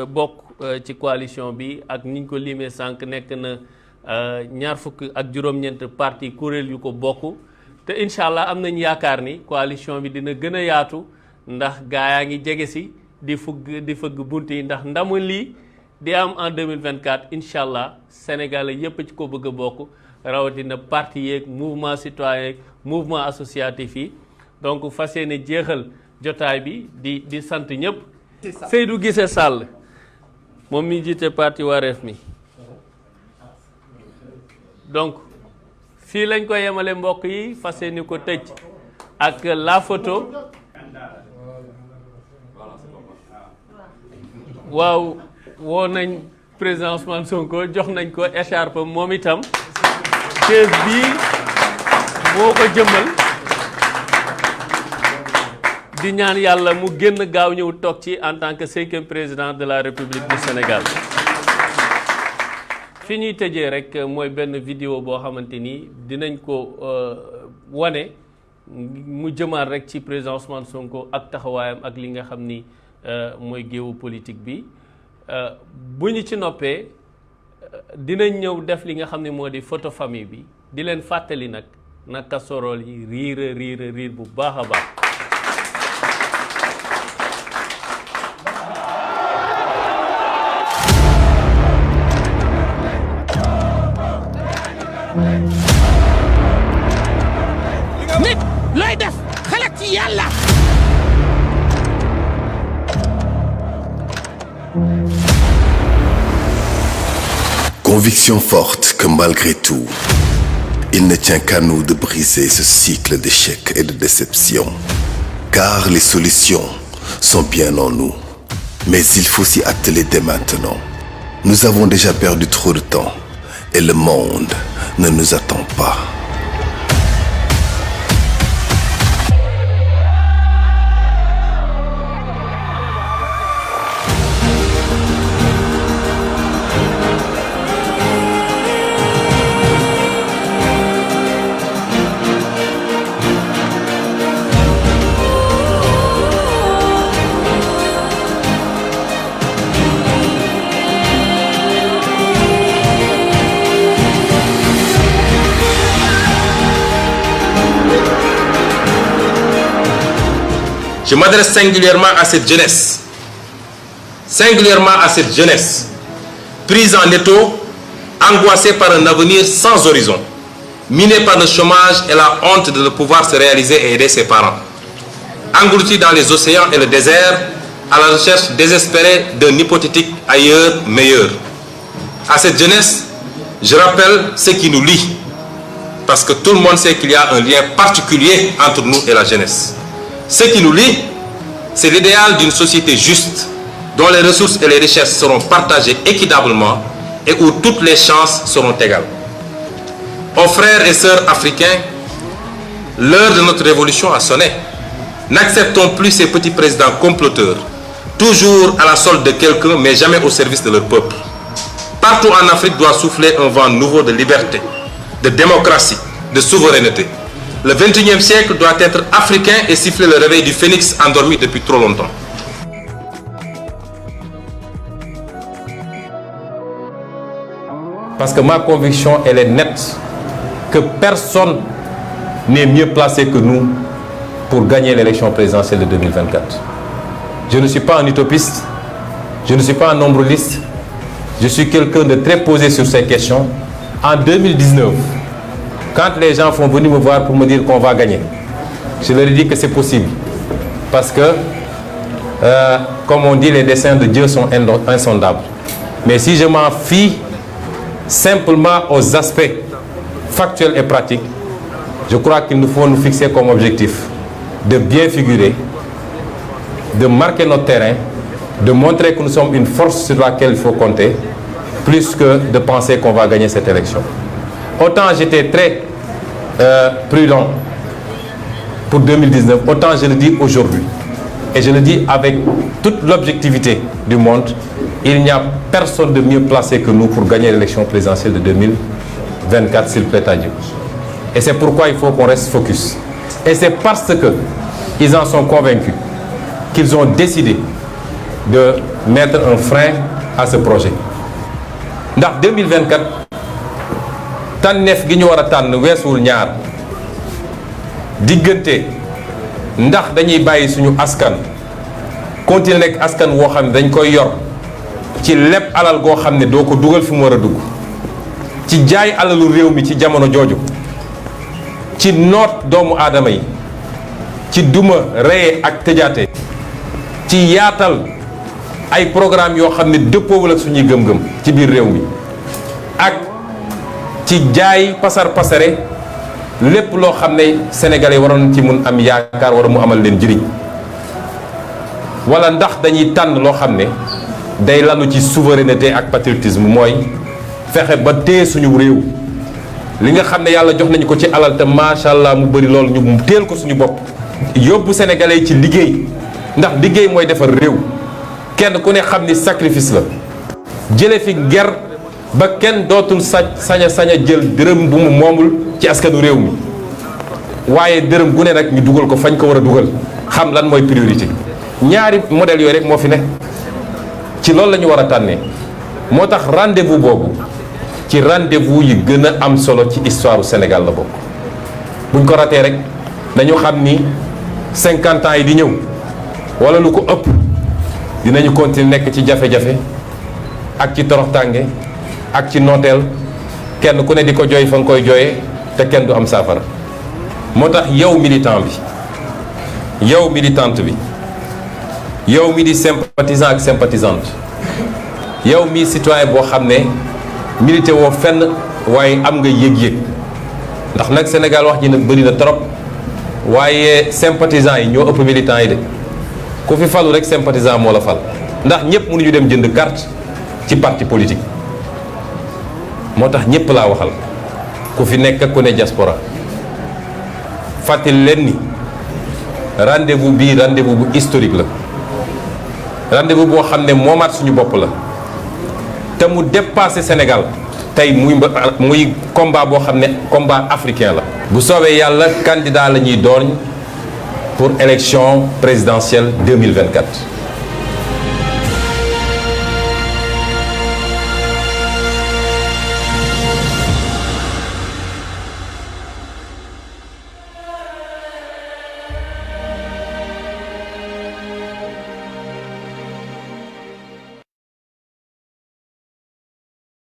bokk ci coalition bi ak niñ ko limee sànq nekk na ñaar fukk ak juróom-ñeent parti kuréel yu ko bokk te incha allah am nañ yaakaar ni coalition bi dina gën a yaatu ndax gaa yaa ngi jege si di fëgg bunt yi ndax ndamu lii di am en 2024 incha allah sénégalais yépp ci ko bëgg a bokk rawatina parti yeeg mouvement citoyen yeeg mouvement associatif yi donc fas yéene jeexal jotaay bi di sant ñëpp. Seydou Guissé Sall moom mi jiite parti Wareef mi donc fii lañ ko yemale mbokk yi fas yéene ko tëj ak la photo. waaw woo nañ président Ousmane Sonko jox nañ ko écharpe moom itam chaise bii moo ko jëmmal di ñaan yàlla mu génn gaaw ñëw toog ci en tant que 5e président de la République du Sénégal. fi ñuy tëjee rek mooy benn vidéo boo xamante ni dinañ ko wane mu jëmaat rek ci président Ousmane Sonko ak taxawaayam ak li nga xam ni mooy géewu politique bi bu ñu ci noppee dinañ ñëw def li nga xam ne moo di photo famille bi di leen fàttali nag na casserole yi riir bu baax a baax. nit looy def xalaat ci yàlla. Conviction forte que malgré tout, il ne tient qu'à nous de briser ce cycle d'échecs et de déceptions. Car les solutions sont bien en nous. Mais il faut s'y atteler dès maintenant. Nous avons déjà perdu trop de temps et le monde ne nous attend pas. Je m'adresse singulièrement à cette jeunesse, prise en étau, angoissée par un avenir sans horizon, minée par le chômage et la honte de ne pouvoir se réaliser et aider ses parents, engloutie dans les océans et le désert, à la recherche désespérée d'un hypothétique ailleurs meilleur. À cette jeunesse, je rappelle ce qui nous lie, parce que tout le monde sait qu'il y a un lien particulier entre nous et la jeunesse. Ce qui nous lie, c'est l'idéal d'une société juste, dont les ressources et les richesses seront partagées équitablement et où toutes les chances seront égales. Aux frères et sœurs africains, l'heure de notre révolution a sonné. N'acceptons plus ces petits présidents comploteurs, toujours à la solde de quelqu'un, mais jamais au service de leur peuple. Partout en Afrique doit souffler un vent nouveau de liberté, de démocratie, de souveraineté. Le 21e siècle doit être africain et siffler le réveil du phénix endormi depuis trop longtemps. Parce que ma conviction, elle est nette, que personne n'est mieux placé que nous pour gagner l'élection présidentielle de 2024. Je ne suis pas un utopiste, je ne suis pas un nombreliste, Je suis quelqu'un de très posé sur ces questions. En 2019, quand les gens sont venus me voir pour me dire qu'on va gagner, je leur ai dit que c'est possible. Parce que, comme on dit, les desseins de Dieu sont insondables. Mais si je m'en fie simplement aux aspects factuels et pratiques, je crois qu'il nous faut nous fixer comme objectif de bien figurer, de marquer notre terrain, de montrer que nous sommes une force sur laquelle il faut compter, plus que de penser qu'on va gagner cette élection. Autant j'étais très prudent pour 2019, autant je le dis aujourd'hui. Et je le dis avec toute l'objectivité du monde, il n'y a personne de mieux placé que nous pour gagner l'élection présidentielle de 2024, s'il plaît à Dieu. Et c'est pourquoi il faut qu'on reste focus. Et c'est parce qu'ils en sont convaincus qu'ils ont décidé de mettre un frein à ce projet. Dans 2024, tànneef gi ñu war a tànn weesuwul ñaar diggante ndax dañuy bàyyi suñu askan continuer nekk askan woo xam ne dañ koy yor ci lépp alal goo xam ne doo ko dugal fi mu war a dugg, ci jaay alalu réew mi ci jamono jooju, ci noot doomu aadama yi, ci duma reye ak tëjaate, ci yaatal ay programme yoo xam ne dëppoowul ak suñuy gëm-gëm ci biir réew mi, ak ci jaay pasar pasare lépp loo xam ne sénégalais waroon ci mun am yaakaar wala mu amal leen njëriñ. Wala ndax dañuy tànn loo xam ne day lalu ci souveraineté ak patriotisme, mooy fexe ba téye suñu réew li nga xam ne yàlla jox nañu ko ci alal te macha allah mu bëri loolu ñu teel ko suñu bopp, yóbbu sénégalais yi ci liggéey, ndax liggéey mooy defar réew. Kenn ku ne xam ni sacrifice la, jële fi ger ba kenn dootul sañ a jël dërëm bu mu moomul ci askanu réew mi, waaye dërëm gu ne nag ñu dugal ko fañ ko war a dugal, xam lan mooy priorité. Ñaari modèle yooyu rek moo fi ne, ci loolu la ñu war a tànnee. moo tax rendez-vous boobu ci rendez-vous yi gën a am solo ci histoire du Sénégal la bokk. buñ ko ratee rek dañu xam ni 50 ans yi di ñëw wala lu ko ëpp dinañu continuer nekk ci jafe-jafe ak ci toroxtànge ak ci nooteel, kenn ku ne di ko jooy fa nga koy jooyee te kenn du am saafara. moo tax yow militant bi, yow militante bi, yow mi di sympathisant ak sympathisante, yow mi citoyen boo xam ne milité woo fenn waaye am nga yëg-yëg, ndax nag Sénégal wax ji nag bëri na trop, waaye sympathisant yi ñoo ëpp militant yi de. ku fi falu rek sympathisant moo la fal, ndax ñëpp mënuñu dem jënd carte ci parti politique. moo tax ñëpp laa waxal, ku fi nekk ak ku ne diaspora, fàttali leen ni rendez-vous bii rendez-vous bu historique la, rendez-vous boo xam ne moomaat suñu bopp la te mu dépassé Sénégal. tey muy combat boo xam ne combat africain la. bu soobee yàlla candidat la ñuy doon pour élection présidentielle 2024.